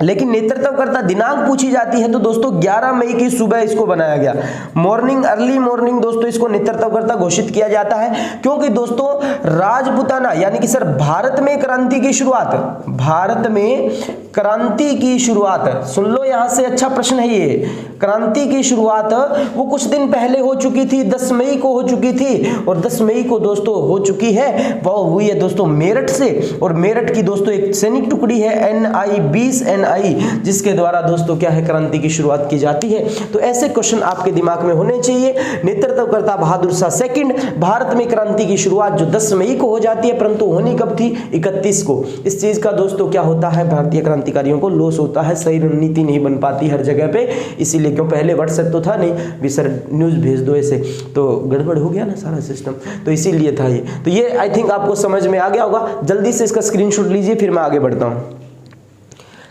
लेकिन नेतृत्वकर्ता दिनांक पूछी जाती है तो दोस्तों 11 मई की सुबह इसको बनाया गया। मॉर्निंग, अर्ली मॉर्निंग दोस्तों इसको नेतृत्वकर्ता घोषित किया जाता है, क्योंकि दोस्तों राजपुताना यानी कि सर भारत में क्रांति की शुरुआत, भारत में क्रांति की शुरुआत, सुन लो यहां से, अच्छा प्रश्न है ये। क्रांति की शुरुआत वो कुछ दिन पहले हो चुकी थी, 10 मई को हो चुकी थी और 10 मई को दोस्तों हो चुकी है, वो हुई है दोस्तों मेरठ से। और मेरठ की दोस्तों एक सैनिक टुकड़ी है NI 20 NI, जिसके द्वारा दोस्तों क्या है क्रांति की शुरुआत की जाती है। तो ऐसे क्वेश्चन आपके दिमाग में होने चाहिए। नेतृत्वकर्ता बहादुर शाह सेकंड, भारत में क्रांति की शुरुआत जो 10 मई को हो जाती है, परंतु होनी कब थी? 31 को। इस चीज का दोस्तों क्या होता है, भारतीय क्रांतिकारियों को लॉस होता है, सही रणनीति नहीं बन पाती हर जगह पे। इसीलिए क्यों, पहले व्हाट्सएप तो था नहीं, भी सर न्यूज भेज दो ऐसे, तो गड़बड़ हो गया ना सारा सिस्टम, तो इसीलिए था ये। तो ये आई थिंक आपको समझ में आ गया होगा। जल्दी से इसका स्क्रीनशॉट लीजिए, फिर मैं आगे बढ़ता हूँ।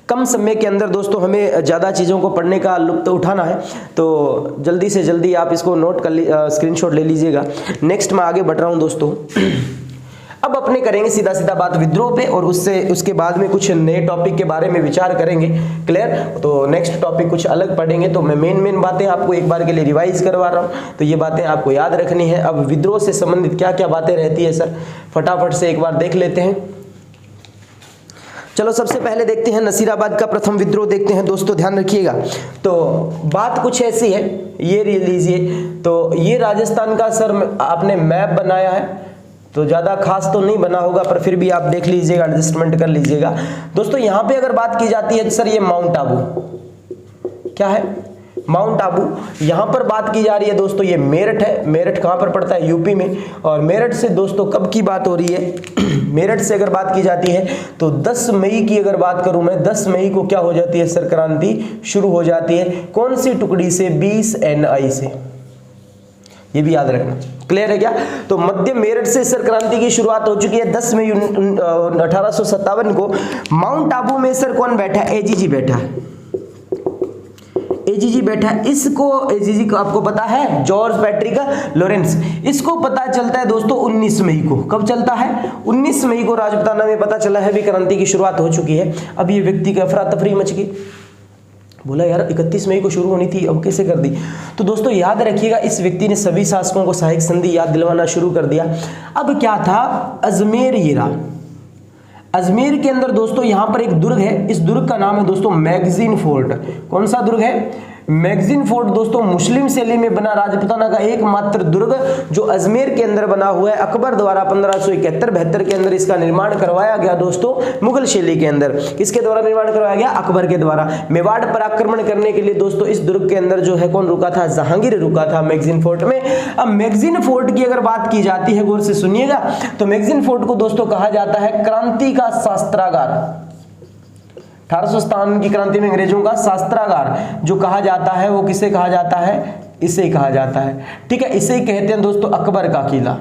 कम समय के अंदर दोस्तों हमें ज़्यादा चीज़ों को पढ़ने का लुत्फ उठाना है, तो जल्दी से जल्दी आप इसको नोट कर स्क्रीनशॉट ले लीजिएगा। नेक्स्ट मैं आगे बढ़ रहा हूँ दोस्तों। अब अपने करेंगे सीधा सीधा बात विद्रोह पे और उसके बाद में कुछ नए टॉपिक के बारे में विचार करेंगे। क्लियर? तो नेक्स्ट टॉपिक कुछ अलग पढ़ेंगे, तो मैं मेन बातें आपको एक बार के लिए रिवाइज करवा रहा हूँ, तो ये बातें आपको याद रखनी है। अब विद्रोह से संबंधित क्या क्या बातें रहती है सर, फटाफट से एक बार देख लेते हैं। चलो सबसे पहले देखते हैं नसीराबाद का प्रथम विद्रोह देखते हैं दोस्तों, ध्यान रखिएगा। तो बात कुछ ऐसी है, ये लीजिए, तो ये राजस्थान का सर आपने मैप बनाया है, तो ज़्यादा खास तो नहीं बना होगा, पर फिर भी आप देख लीजिएगा, एडजस्टमेंट कर लीजिएगा। दोस्तों यहाँ पे अगर बात की जाती है सर, ये माउंट आबू, क्या है? माउंट आबू। यहाँ पर बात की जा रही है दोस्तों, ये मेरठ है। मेरठ कहाँ पर पड़ता है? यूपी में। और मेरठ से दोस्तों कब की बात हो रही है? मेरठ से अगर बात की जाती है तो 10 मई की अगर बात करूं मैं, 10 मई को क्या हो जाती है सर, क्रांति शुरू हो जाती है। कौन सी टुकड़ी से? 20 NI से, ये भी याद रखना। क्लियर है क्या? तो मध्य मेरठ से सर क्रांति की शुरुआत हो चुकी है 10 मई 1857 को। माउंट आबू में सर कौन बैठा है? AGG बैठा है, AGG बैठा है। इसको AGG को आपको पता है, जॉर्ज पैट्रिक लॉरेंस। इसको पता चलता है दोस्तों 19 मई को। कब चलता है? 19 मई को राजपुताना में पता चला है भी क्रांति की शुरुआत हो चुकी है। अब ये व्यक्ति का अफरा तफरी मच गई, बोला यार 31 मई को शुरू होनी थी, अब कैसे कर दी? तो दोस्तों याद रखिएगा, इस व्यक्ति ने सभी शासकों को सहायक संधि याद दिलवाना शुरू कर दिया। अब क्या था? अजमेर हीरा। अजमेर के अंदर दोस्तों यहां पर एक दुर्ग है, इस दुर्ग का नाम है दोस्तों मैगजीन फोर्ट। कौन सा दुर्ग है? मैगजीन फोर्ट दोस्तों मुस्लिम शैली में बना राजपूताना का एकमात्र दुर्ग जो अजमेर के अंदर बना हुआ है। अकबर द्वारा 1571-72 के अंदर इसका निर्माण करवाया गया दोस्तों, मुगल शैली के अंदर। किसके द्वारा निर्माण करवाया गया? अकबर के द्वारा। मेवाड़ पर आक्रमण करने के लिए दोस्तों इस दुर्ग के अंदर जो है कौन रुका था? जहांगीर रुका था मैगजीन फोर्ट में। अब मैगजीन फोर्ट की अगर बात की जाती है, गौर से सुनिएगा, तो मैगजीन फोर्ट को दोस्तों कहा जाता है क्रांति का शास्त्रागार। 1857 की क्रांति में अंग्रेजों का शास्त्रागार जो कहा जाता है वो किसे कहा जाता है? इसे ही कहा जाता है। ठीक है, इसे ही कहते हैं दोस्तों अकबर का किला।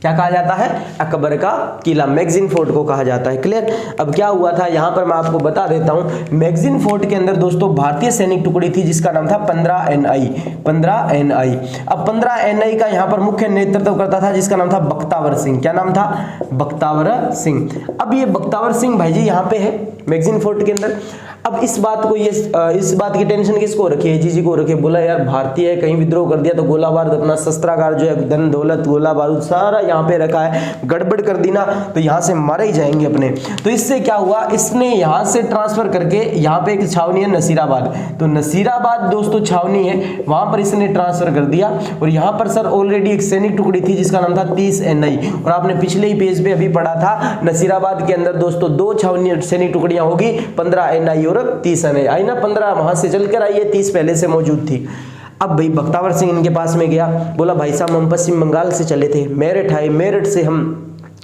क्या कहा जाता है? अकबर का किला, मैगजीन फोर्ट को कहा जाता है। क्लियर? अब क्या हुआ था यहां पर मैं आपको बता देता हूं। मैगजीन फोर्ट के अंदर दोस्तों भारतीय सैनिक टुकड़ी थी जिसका नाम था 15 NI। 15 NI। अब 15 NI का यहां पर मुख्य नेतृत्व करता था जिसका नाम था बख्तावर सिंह। क्या नाम था? बख्तावर सिंह। अब ये बख्तावर सिंह भाई जी यहां पे है मैगजीन फोर्ट के अंदर। अब इस बात की टेंशन किसको रखी है? जी को रखी है। बोला यार भारतीय है, कहीं विद्रोह कर दिया तो गोला बारूद, अपना शस्त्रागार जो है, धन दौलत, गोला बारूद सारा यहाँ पे रखा है, गड़बड़ कर दी ना तो यहाँ से मारे ही जाएंगे अपने। तो इससे क्या हुआ, इसने यहाँ से ट्रांसफर करके यहाँ पे एक छावनी है नसीराबाद, तो नसीराबाद दोस्तों छावनी है, वहां पर इसने ट्रांसफर कर दिया। और यहाँ पर सर ऑलरेडी एक सैनिक टुकड़ी थी जिसका नाम था 30 NI। और आपने पिछले ही पेज पे अभी पढ़ा था नसीराबाद के अंदर दोस्तों 2 छावनी सैनिक टुकड़ियां होगी, 15 NI और 30 NI। आई ना, 15 वहां से चलकर आई है, 30 पहले से मौजूद थी। अब भाई बख्तावर सिंह इनके पास में गया, बोला भाई साहब हम पश्चिम बंगाल से चले थे, मेरठ आए, मेरठ से हम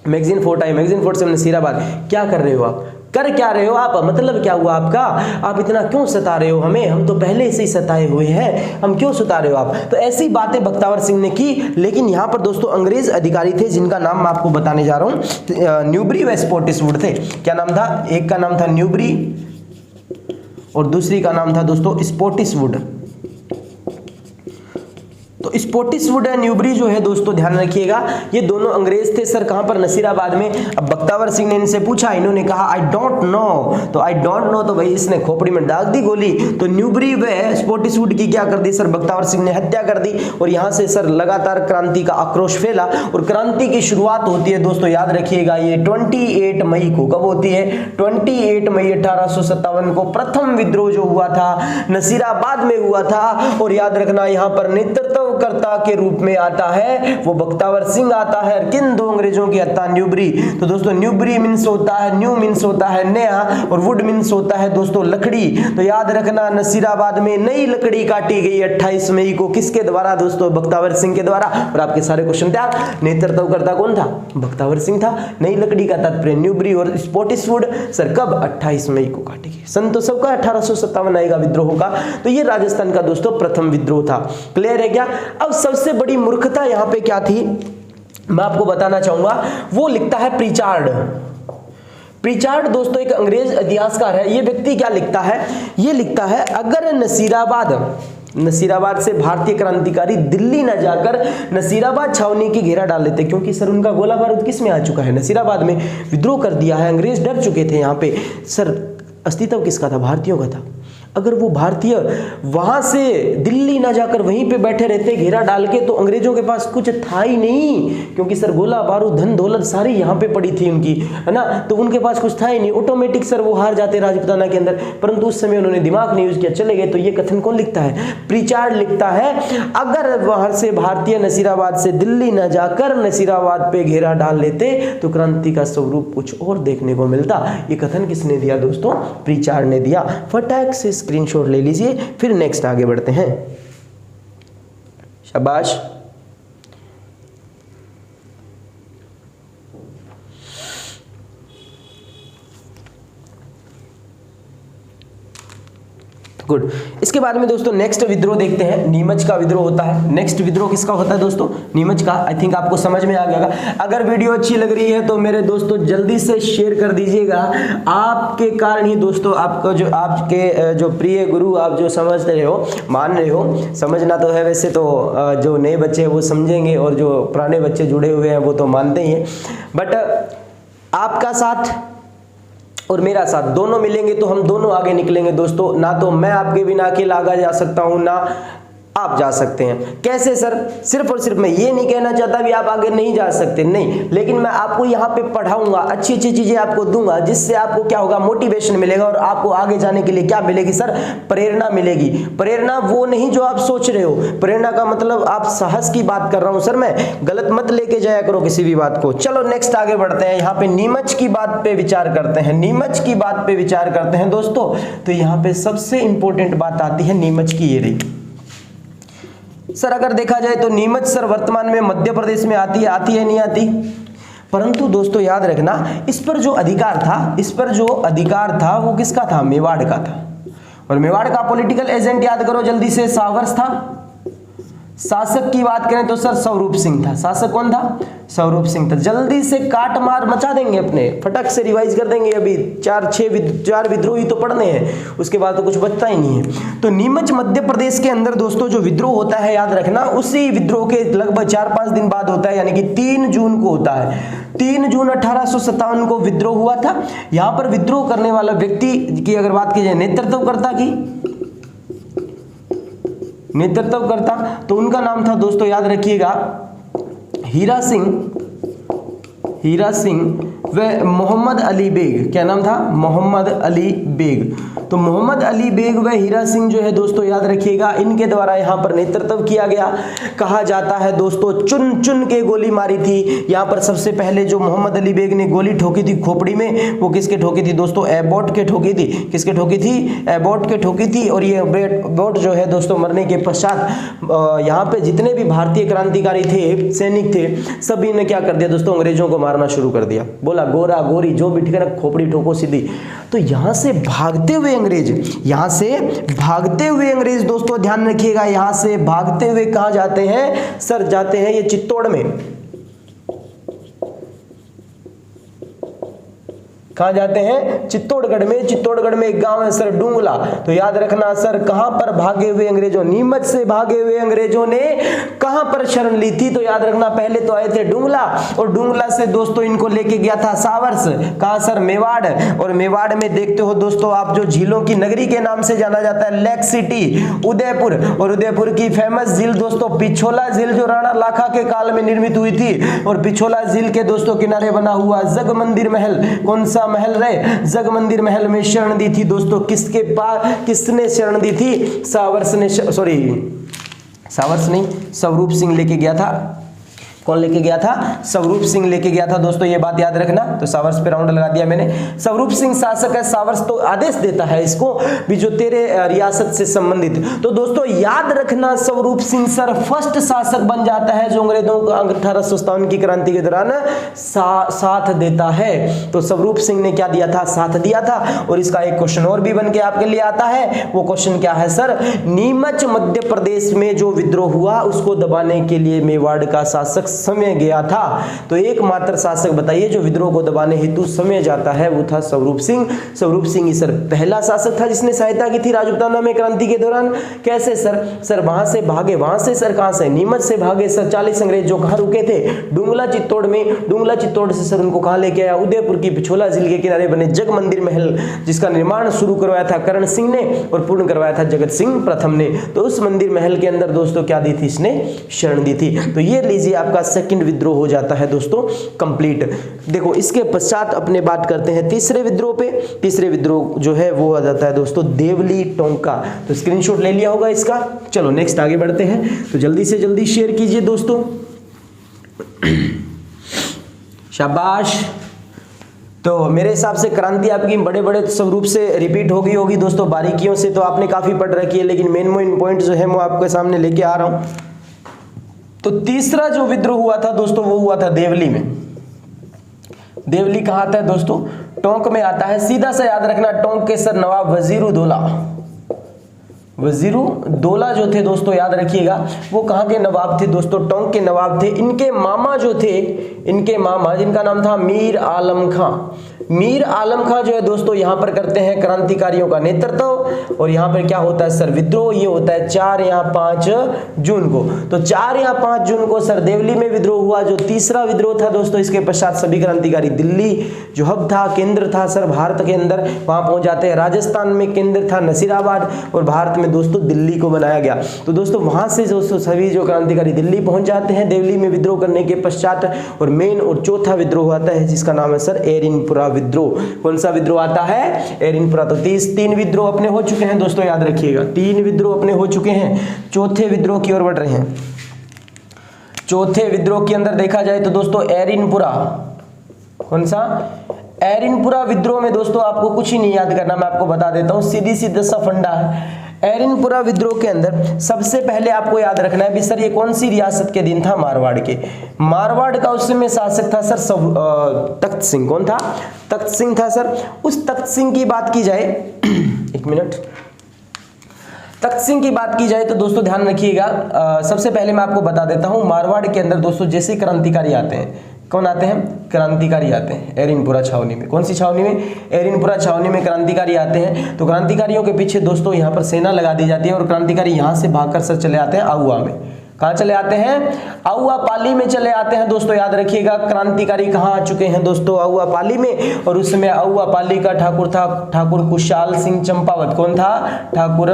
मैगजीन फोर्ट आए, मैगजीन फोर्ट से हम नसीराबाद, क्या कर रहे हो आप? कर क्या रहे हो आप? मतलब क्या हुआ आपका? आप इतना क्यों सता रहे हो हमें? हम तो पहले से ही सताए हुए हैं, हम क्यों सता रहे हो आप? तो ऐसी बातें बख्तावर सिंह ने की। लेकिन यहाँ पर दोस्तों अंग्रेज अधिकारी थे जिनका नाम मैं आपको बताने जा रहा हूँ, न्यूबरी व स्पॉटिसवुड थे। क्या नाम था? एक का नाम था न्यूबरी और दूसरी का नाम था दोस्तों स्पॉटिसवुड। तो स्पॉटिसवुड है, न्यूबरी जो है दोस्तों ध्यान रखिएगा, ये दोनों अंग्रेज थे सर। कहां पर? नसीराबाद में। अब बख्तावर सिंह ने इनसे पूछा, इन्होंने कहा आई डोंट नो। तो आई डोंट नो तो भाई इसने खोपड़ी में डाल दी गोली। तो न्यूबरी व स्पॉटिसवुड की क्या कर दी सर? बख्तावर सिंह ने हत्या कर दी। और यहां से सर लगातार क्रांति का आक्रोश फैला। और क्रांति की शुरुआत होती है दोस्तों, याद रखिएगा, ये 28 मई को। कब होती है? 28 मई 1857 को प्रथम विद्रोह जो हुआ था नसीराबाद में हुआ था। और याद रखना यहाँ पर नेतृत्व कर्ता के रूप में आता है वो बख्तावर सिंह आता है। किन दो अंग्रेजों की हत्या? न्यूबरी। तो दोस्तों न्यूबरी मींस होता है, न्यू मींस होता है नया, और वुड मींस होता है दोस्तों लकड़ी। तो याद रखना नसीराबाद में नई लकड़ी काटी गई 28 मई को। किसके द्वारा दोस्तों? बख्तावर सिंह के द्वारा। और आपके सारे क्वेश्चन तैयार। नेतृत्व करता कौन था? बख्तावर सिंह था। नई लकड़ी का तात्पर्य न्यूबरी और स्पॉटिसवुड। सर कब? 28 मई को काटी गई। सन तो सबका 1857 आएगा विद्रोह का। तो ये राजस्थान का दोस्तों प्रथम विद्रोह था। क्लियर है क्या? अब सबसे बड़ी मूर्खता यहां पे क्या थी मैं आपको बताना चाहूंगा। वो लिखता है प्रीचार्ड। प्रीचार्ड दोस्तों एक अंग्रेज इतिहासकार है। ये व्यक्ति क्या लिखता है? ये लिखता है अगर नसीराबाद से भारतीय क्रांतिकारी दिल्ली न जाकर नसीराबाद छावनी की घेरा डाल लेते, क्योंकि सर उनका गोला बारूद किस में आ चुका है? नसीराबाद में। विद्रोह कर दिया है, अंग्रेज डर चुके थे यहाँ पे। सर अस्तित्व किसका था? भारतीयों का था। अगर वो भारतीय वहां से दिल्ली ना जाकर वहीं पे बैठे रहते घेरा डाल के, तो अंग्रेजों के पास कुछ था ही नहीं, क्योंकि सर गोला बारूद धन दौलत सारी यहाँ पे पड़ी थी उनकी, है ना। तो उनके पास कुछ था ही नहीं, ऑटोमेटिक सर वो हार जाते राजपूताना के अंदर। परंतु उस समय उन्होंने दिमाग नहीं यूज किया, चले गए। तो ये कथन कौन लिखता है? प्रीचार्ड लिखता है अगर वहां से भारतीय नसीराबाद से दिल्ली न जाकर नसीराबाद पे घेरा डाल लेते तो क्रांति का स्वरूप कुछ और देखने को मिलता। ये कथन किसने दिया दोस्तों? प्रीचार्ड ने दिया। फटाक से स्क्रीनशॉट ले लीजिए, फिर नेक्स्ट आगे बढ़ते हैं। शाबाश। गुड। इसके बाद में दोस्तों नेक्स्ट विद्रोह देखते हैं। नीमच का विद्रोह होता है। नेक्स्ट विद्रोह किसका होता है दोस्तों? नीमच का। आई थिंक आपको समझ में आ गया होगा। अगर वीडियो अच्छी लग रही है तो मेरे दोस्तों जल्दी से शेयर कर दीजिएगा। आपके कारण ही दोस्तों आपको जो आपके जो प्रिय गुरु आप जो समझ रहे हो, मान रहे हो, समझना तो है वैसे तो जो नए बच्चे हैं वो समझेंगे और जो पुराने बच्चे जुड़े हुए हैं वो तो मानते ही हैं। बट आपका साथ और मेरा साथ दोनों मिलेंगे तो हम दोनों आगे निकलेंगे दोस्तों। ना तो मैं आपके बिना अकेला आगे जा सकता हूं, ना आप जा सकते हैं। कैसे सर? सिर्फ और सिर्फ मैं ये नहीं कहना चाहता भी आप आगे नहीं जा सकते, नहीं, लेकिन मैं आपको यहाँ पे पढ़ाऊंगा, अच्छी अच्छी चीजें आपको दूंगा, जिससे आपको क्या होगा, मोटिवेशन मिलेगा और आपको आगे जाने के लिए क्या मिलेगी सर? प्रेरणा मिलेगी। प्रेरणा वो नहीं जो आप सोच रहे हो, प्रेरणा का मतलब आप साहस की बात कर रहा हूं सर मैं, गलत मत लेके जाया करो किसी भी बात को। चलो नेक्स्ट आगे बढ़ते हैं, यहाँ पे नीमच की बात पे विचार करते हैं, नीमच की बात पे विचार करते हैं दोस्तों। तो यहाँ पे सबसे इंपॉर्टेंट बात आती है नीमच की, ये रही सर। अगर देखा जाए तो नीमच सर वर्तमान में मध्य प्रदेश में आती है नहीं आती? परंतु दोस्तों याद रखना, इस पर जो अधिकार था वो किसका था? मेवाड़ का था। और मेवाड़ का पॉलिटिकल एजेंट याद करो जल्दी से, सावरस था। शासक की बात करें तो सर स्वरूप सिंह था। शासक कौन था? स्वरूप सिंह था। जल्दी से काट मार मचा देंगे अपने, फटक से रिवाइज कर देंगे। अभी चार विद्रोही तो पढ़ने हैं, उसके बाद तो कुछ बचता ही नहीं है। तो नीमच मध्य प्रदेश के अंदर दोस्तों जो विद्रोह होता है, याद रखना, उसी विद्रोह के लगभग 4-5 दिन बाद होता है, यानी कि 3 जून को होता है। 3 जून 1857 को विद्रोह हुआ था। यहां पर विद्रोह करने वाला व्यक्ति की अगर बात की जाए, नेतृत्वकर्ता, तो उनका नाम था दोस्तों, याद रखिएगा, हीरा सिंह व मोहम्मद अली बेग। क्या नाम था? मोहम्मद अली बेग। तो मोहम्मद अली बेग व हीरा सिंह जो है दोस्तों, याद रखिएगा, इनके द्वारा यहाँ पर नेतृत्व किया गया। कहा जाता है दोस्तों चुन चुन के गोली मारी थी। यहाँ पर सबसे पहले जो मोहम्मद अली बेग ने गोली ठोकी थी खोपड़ी में, वो किसके ठोकी थी दोस्तों? एबॉट के ठोकी थी। किसके ठोकी थी? एबॉट के ठोकी थी। और ये एबॉट जो है दोस्तों मरने के पश्चात यहाँ पे जितने भी भारतीय क्रांतिकारी थे, सैनिक थे, सभी ने क्या कर दिया दोस्तों? अंग्रेजों को मारना शुरू कर दिया। बोला गोरा गोरी जो भी ठिकाना, खोपड़ी ठोको सीधी। तो यहां से भागते हुए अंग्रेज दोस्तों ध्यान रखिएगा, यहां से भागते हुए कहां जाते हैं सर? जाते हैं ये चित्तौड़ में। कहां जाते हैं? चित्तौड़गढ़ में एक गांव है सर, डूंगला। तो याद रखना सर, कहां पर भागे हुए अंग्रेजों? नीमच से भागे हुए अंग्रेजों ने कहां पर शरण ली थी? तो याद रखना, पहले तो आए थे डूंगला, और डूंगला से दोस्तों इनको लेके गया था सावरस। कहां सर? मेवाड़। और मेवाड़ में देखते हो दोस्तों आप, जो झीलों की नगरी के नाम से जाना जाता है, लेक सिटी, उदयपुर। और उदयपुर की फेमस झील दोस्तों पिछोला झील, जो राणा लाखा के काल में निर्मित हुई थी। और पिछोला झील के दोस्तों किनारे बना हुआ जग मंदिर महल, कौन सा महल रहे? जग मंदिर महल में शरण दी थी दोस्तों किसके पास? किसने शरण दी थी? सावरस नहीं, स्वरूप सिंह लेके गया था। कौन लेके गया था? स्वरूप सिंह लेके गया था दोस्तों, ये बात याद रखना। तो सावरस पे राउंड लगा दिया मैंने। स्वरूप सिंह शासक है, सावरस तो आदेश देता है इसको भी जो तेरे रियासत से संबंधित। तो दोस्तों याद रखना, स्वरूप सिंह सर फर्स्ट शासक बन जाता है जो अंग्रेजों को 1857 की क्रांति के दौरान साथ देता है। तो स्वरूप सिंह ने क्या दिया था? साथ दिया था। और इसका एक क्वेश्चन और भी बन के आपके लिए आता है। वो क्वेश्चन क्या है सर? नीमच मध्य प्रदेश में जो विद्रोह हुआ उसको दबाने के लिए मेवाड़ का शासक समय गया था। तो एकमात्र शासक बताइए जो विद्रोह को दबाने हेतु समय जाता है, वो था स्वरूप सिंह। स्वरूप सिंह ही सर पहला शासक था जिसने सहायता की थी राजपूताना में क्रांति के दौरान। कैसे सर वहां से भागे, वहां से सर कहां से? नीमच से भागे सर 40 अंग्रेज जो कहां रुके थे? डूंगला चित्तौड़ में। डूंगला चित्तौड़ से सर उनको कहां लेके आया? उदयपुर की पिछोला झील के किनारे बने जग मंदिर महल, जिसका निर्माण शुरू करवाया था करण सिंह ने और पूर्ण करवाया था जगत सिंह प्रथम ने। तो उस मंदिर महल के अंदर दोस्तों क्या दी थी? इसने शरण दी थी। तो ये लीजिए आपका सेकंड विद्रोह हो जाता है दोस्तों कंप्लीट। देखो इसके पश्चात अपने बात करते हैं तीसरे विद्रोह पे। तीसरे विद्रोह जो है वो आ जाता है दोस्तों देवली टोंका। तो स्क्रीनशॉट ले लिया होगा इसका। चलो नेक्स्ट आगे बढ़ते हैं। तो जल्दी से जल्दी शेयर कीजिए दोस्तों। शाबाश। तो मेरे हिसाब से क्रांति आपकी बड़े बड़े स्वरूप से रिपीट हो गई होगी दोस्तों, बारीकियों से तो आपने काफी पढ़ रखी है, लेकिन मेन पॉइंट जो है मैं आपके सामने लेके आ रहा हूं। तो तीसरा जो विद्रोह हुआ था दोस्तों वो हुआ था देवली में। देवली कहां आता है दोस्तों? टोंक में आता है। सीधा सा याद रखना, टोंक के सर नवाब वजीरुद्दौला जो थे दोस्तों याद रखिएगा, वो कहां के नवाब थे दोस्तों? टोंक के नवाब थे। इनके मामा जो थे, इनके मामा जिनका नाम था मीर आलम खां। मीर आलम खां जो है दोस्तों यहाँ पर करते हैं क्रांतिकारियों का नेतृत्व। और यहाँ पर क्या होता है सर? विद्रोह। ये होता है 4 या 5 जून को। तो 4 या 5 जून को सर देवली में विद्रोह हुआ, जो तीसरा विद्रोह था दोस्तों। इसके पश्चात सभी क्रांतिकारी दिल्ली जो हब था, केंद्र था सर भारत के अंदर, वहां पहुंच जाते हैं। राजस्थान में केंद्र था नसीराबाद और भारत में में दोस्तों दिल्ली को बनाया गया। तो दोस्तों वहां से दोस्तों सभी जो क्रांतिकारी दिल्ली पहुंच जाते हैं दिल्ली में विद्रोह करने के पश्चात, और मेन और चौथा विद्रोह आता है जिसका नाम है सर एरिनपुरा विद्रोह। कौन सा विद्रोह आता है? एरिनपुरा। तो 3 विद्रोह अपने हो चुके हैं दोस्तों, याद रखिएगा 3 विद्रोह अपने हो चुके हैं। चौथे विद्रोह की ओर बढ़ रहे हैं। चौथे विद्रोह के अंदर देखा जाए तो दोस्तों एरिनपुरा, कौन सा? एरिनपुरा विद्रोह में दोस्तों आपको कुछ ही नहीं याद करना, मैं आपको बता देता हूं, सीधी सीधा सा फंडा है। एरिनपुरा विद्रोह के अंदर सबसे पहले आपको याद रखना है भी सर ये कौन सी रियासत के दिन था? मारवाड़ के। मारवाड़ का उस समय शासक था सर तख्त सिंह। कौन था? तख्त सिंह था सर। उस तख्त सिंह की बात की जाए एक मिनट, तख्त सिंह की बात की जाए तो दोस्तों ध्यान रखिएगा, सबसे पहले मैं आपको बता देता हूं मारवाड़ के अंदर दोस्तों जैसे क्रांतिकारी आते हैं, कौन आते हैं? क्रांतिकारी आते हैं एरिनपुरा छावनी में। कौन सी छावनी में? एरिनपुरा छावनी में क्रांतिकारी आते हैं। तो क्रांतिकारियों के पीछे दोस्तों यहाँ पर सेना लगा दी जाती है और क्रांतिकारी यहाँ से भागकर सर चले आते हैं आउवा में। कहाँ चले आते हैं? आउवा पाली में चले आते हैं दोस्तों, याद रखिएगा। क्रांतिकारी कहाँ आ चुके हैं दोस्तों? आउवा पाली में। और उसमें आउवा पाली का ठाकुर था ठाकुर कुशाल सिंह चंपावत। कौन था? ठाकुर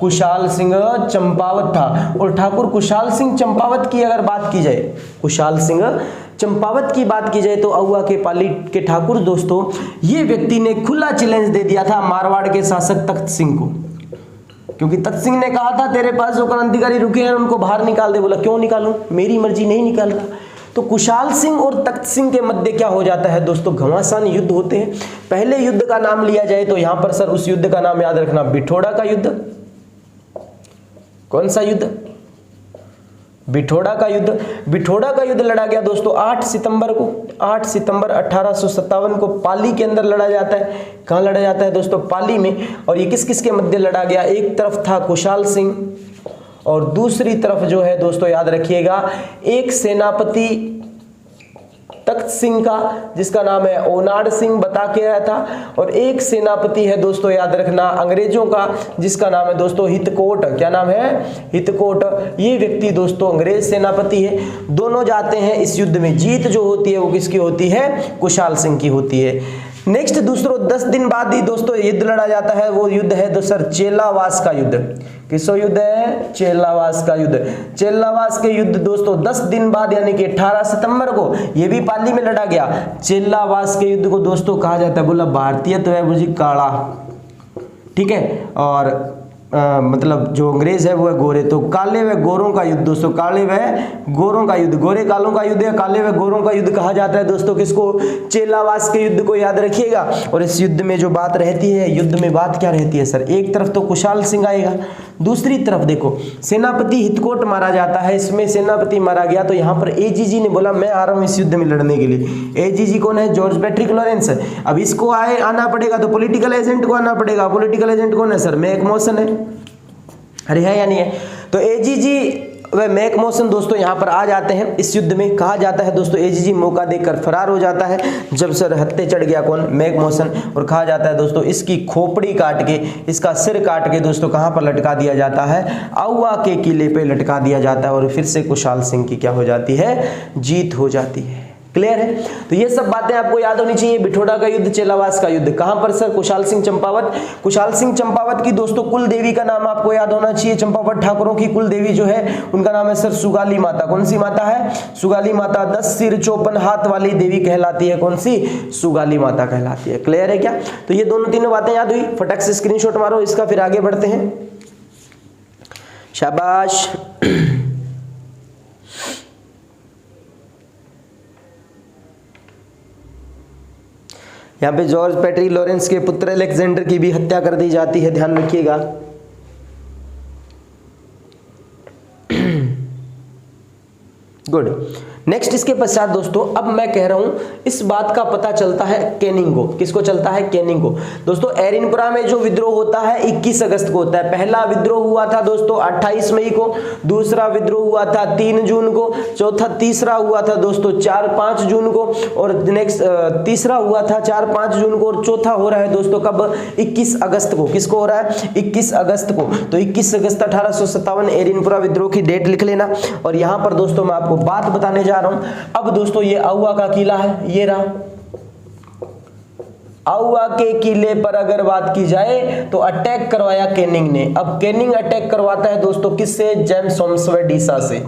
कुशाल सिंह चंपावत था। और ठाकुर कुशाल सिंह चंपावत की अगर बात की जाए, कुशाल सिंह चंपावत की बात की जाए तो आउवा के पाली के ठाकुर दोस्तों ये व्यक्ति ने खुला चैलेंज दे दिया था मारवाड़ के शासक तख्त सिंह को, क्योंकि तख्त सिंह ने कहा था तेरे पास जो क्रांतिकारी रुके हैं उनको बाहर निकाल दे। बोला क्यों निकालूं, मेरी मर्जी नहीं निकाल रहा। तो कुशाल सिंह और तख्त सिंह के मध्य क्या हो जाता है दोस्तों? घमासान युद्ध होते हैं। पहले युद्ध का नाम लिया जाए तो यहां पर सर उस युद्ध का नाम याद रखना, बिठोड़ा का युद्ध। कौन सा युद्ध? बिठोड़ा का युद्ध। बिठोड़ा का युद्ध लड़ा गया दोस्तों 8 सितंबर को। 8 सितंबर 1857 को पाली के अंदर लड़ा जाता है। कहाँ लड़ा जाता है दोस्तों? पाली में। और ये किस किस के मध्य लड़ा गया? एक तरफ था कुशाल सिंह और दूसरी तरफ जो है दोस्तों याद रखिएगा एक सेनापति तख्त सिंह का जिसका नाम है ओनाड सिंह बता के आया था, और एक सेनापति है दोस्तों याद रखना अंग्रेजों का जिसका नाम है दोस्तों हितकोट। क्या नाम है? हितकोट। ये व्यक्ति दोस्तों अंग्रेज सेनापति है। दोनों जाते हैं इस युद्ध में। जीत जो होती है वो किसकी होती है? कुशाल सिंह की होती है। नेक्स्ट दूसरों 10 दिन बाद ही दोस्तों युद्ध लड़ा जाता है। वो युद्ध है तो सर चेलावास का युद्ध। किसो युद्ध है? चेलावास का युद्ध। चेलावास के युद्ध दोस्तों 10 दिन बाद यानी कि 18 सितंबर को ये भी पाली में लड़ा गया। चेलावास के युद्ध को दोस्तों कहा जाता है, बोला भारतीय तो है मुझे काला, ठीक है, और मतलब जो अंग्रेज है वो है गोरे। तो काले व गोरों का युद्ध दोस्तों, काले व गोरों का युद्ध, गोरे कालों का युद्ध है, काले व गोरों का युद्ध कहा जाता है दोस्तों किसको? चेलावास के युद्ध को याद रखिएगा। और इस युद्ध में जो बात रहती है, युद्ध में बात क्या रहती है सर? एक तरफ तो कुशाल सिंह आएगा, दूसरी तरफ देखो सेनापति हितकोट मारा जाता है। इसमें सेनापति मारा गया तो यहाँ पर एजीजी ने बोला मैं आ रहा हूँ इस युद्ध में लड़ने के लिए। एजीजी कौन है? George Patrick Lawrence. अब इसको आना पड़ेगा तो पॉलिटिकल एजेंट को आना पड़ेगा। पॉलिटिकल एजेंट कौन है सर? मैकमोहन है। अरे है या नहीं है? तो एजीजी वे मैकमोहन दोस्तों यहाँ पर आ जाते हैं इस युद्ध में। कहा जाता है दोस्तों एजीजी मौका देकर फरार हो जाता है जब सर हत्थे चढ़ गया कौन? मैकमोहन। और कहा जाता है दोस्तों इसकी खोपड़ी काट के, इसका सिर काट के दोस्तों कहाँ पर लटका दिया जाता है? आउवा के किले पे लटका दिया जाता है। और फिर से कुशाल सिंह की क्या हो जाती है? जीत हो जाती है। क्लियर है? तो ये सब बातें आपको याद होनी चाहिए। बिठोड़ा का युद्ध, चेलावास का युद्ध, कहां पर सर? कुशाल सिंह चंपावत। कुशाल सिंह चंपावत की दोस्तों कुल देवी का नाम आपको याद होना चाहिए। चंपावत ठाकुरों की कुल देवी जो है उनका नाम है सर सुगाली माता। कौन सी माता है? सुगाली माता। 10 सिर 54 हाथ वाली देवी कहलाती है। कौन सी? सुगाली माता कहलाती है। क्लियर है क्या? तो ये दोनों तीनों बातें याद हुई। फटाक से स्क्रीनशॉट मारो इसका, फिर आगे बढ़ते हैं। शाबाश। यहाँ पे जॉर्ज पैट्रिक लॉरेंस के पुत्र अलेक्जेंडर की भी हत्या कर दी जाती है, ध्यान रखिएगा। गुड। नेक्स्ट इसके पश्चात दोस्तों अब मैं कह रहा हूं इस बात का पता चलता है कैनिंग को। किसको चलता है? कैनिंग को। दोस्तों एरिनपुरा में जो विद्रोह होता है 21 अगस्त को होता है। पहला विद्रोह हुआ था दोस्तों 28 मई को, दूसरा विद्रोह हुआ था 3 जून को, तीसरा हुआ था दोस्तों 4-5 जून को, और नेक्स्ट तीसरा हुआ था 4-5 जून को, और चौथा हो रहा है दोस्तों कब? 21 अगस्त को। किसको हो रहा है? 21 अगस्त को। तो 21 अगस्त 1857 एरिनपुरा विद्रोह की डेट लिख लेना। और यहां पर दोस्तों मैं आपको बात बताने जा रहा हूं। अब दोस्तों ये आउवा का किला है, ये रहा आउवा के किले पर अगर बात की जाए तो अटैक करवाया कैनिंग ने। अब कैनिंग अटैक करवाता है दोस्तों किससे? जेम्स होम्सवे डीसा से।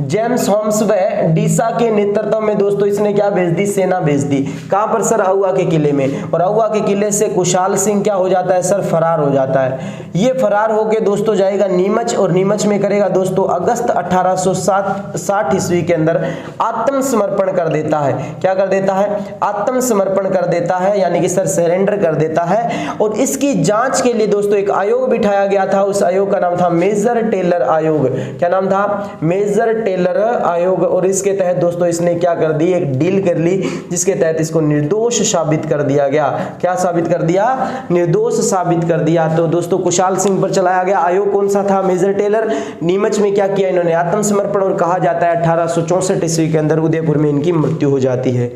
जेम्स होम्सवे डीसा के नेतृत्व में दोस्तों इसने क्या भेज दी? सेना भेज दी। कहां पर सर? आउवा के किले में। और आउवा के किले से कुशाल सिंह क्या हो जाता है सर? फरार हो जाता है। ये फरार होके दोस्तों जाएगा नीमच, और नीमच में करेगा दोस्तों अगस्त 1860 ईस्वी के अंदर आत्मसमर्पण कर देता है। क्या कर देता है? आत्मसमर्पण कर देता है, यानी कि सर सरेंडर कर देता है। और इसकी जांच के लिए दोस्तों एक आयोग बिठाया गया था। उस आयोग का नाम था मेजर टेलर आयोग। क्या नाम था? मेजर टेलर आयोग। और इसके तहत दोस्तों इसने क्या कर दी? एक डील कर ली, जिसके तहत इसको निर्दोष साबित कर दिया गया। क्या साबित कर दिया? निर्दोष साबित कर दिया। तो दोस्तों कुशाल सिंह पर चलाया गया आयोग कौन सा था? Major Taylor. नीमच में क्या किया इन्होंने? आत्मसमर्पण। और कहा जाता है 1864 ईस्वी के अंदर उदयपुर में इनकी मृत्यु हो जाती है।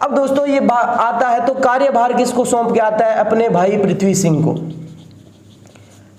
अब दोस्तों ये आता है तो कार्यभार किसको सौंप के आता है? अपने भाई पृथ्वी सिंह को।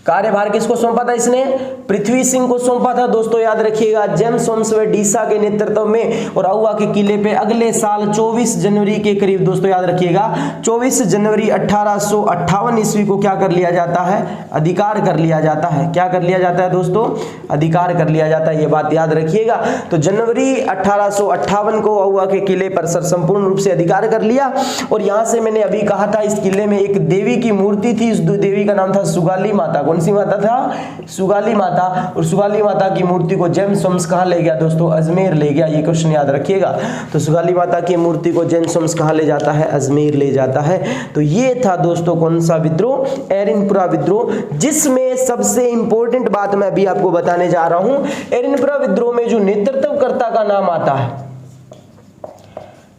कार्यभार किसको सौंपा था इसने? पृथ्वी सिंह को सौंपा था दोस्तों, याद रखिएगा। जेम्स होम्सवे डीसा के नेतृत्व में और आउवा के किले पे अगले साल 24 जनवरी के करीब दोस्तों याद रखिएगा 24 जनवरी 1858 ईस्वी को क्या कर लिया जाता है? अधिकार कर लिया जाता है। क्या कर लिया जाता है दोस्तों? अधिकार कर लिया जाता है। ये बात याद रखिएगा। तो जनवरी 1858 को आउवा के किले पर सर संपूर्ण रूप से अधिकार कर लिया। और यहां से मैंने अभी कहा था इस किले में एक देवी की मूर्ति थी। इस देवी का नाम था सुगाली माता। कौन सी माता था? सुगाली माता। और सुगाली माता की मूर्ति को जेम्स होम्स कहां ले गया दोस्तों? अजमेर ले गया। ये क्वेश्चन याद रखिएगा। तो सुगाली माता की मूर्ति को जेम्स होम्स कहां ले जाता है? अजमेर ले जाता है। तो ये था दोस्तों कौन सा विद्रोह? एरिनपुरा विद्रोह, जिसमें सबसे इंपॉर्टेंट बात मैं अभी आपको बताने जा रहा हूं। एरिनपुरा विद्रोह में जो नेतृत्वकर्ता का नाम आता है,